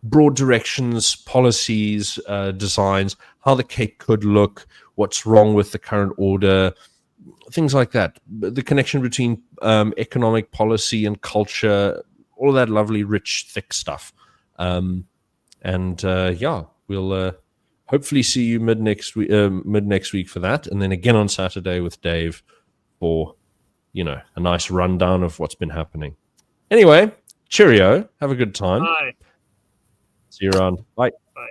broad directions, policies, designs, how the Cape could look, what's wrong with the current order, things like that. The connection between economic policy and culture, all of that lovely, rich, thick stuff. We'll hopefully see you mid next week for that, and then again on Saturday with Dave for a nice rundown of what's been happening. Anyway, cheerio. Have a good time. Bye. See you around. Bye. Bye.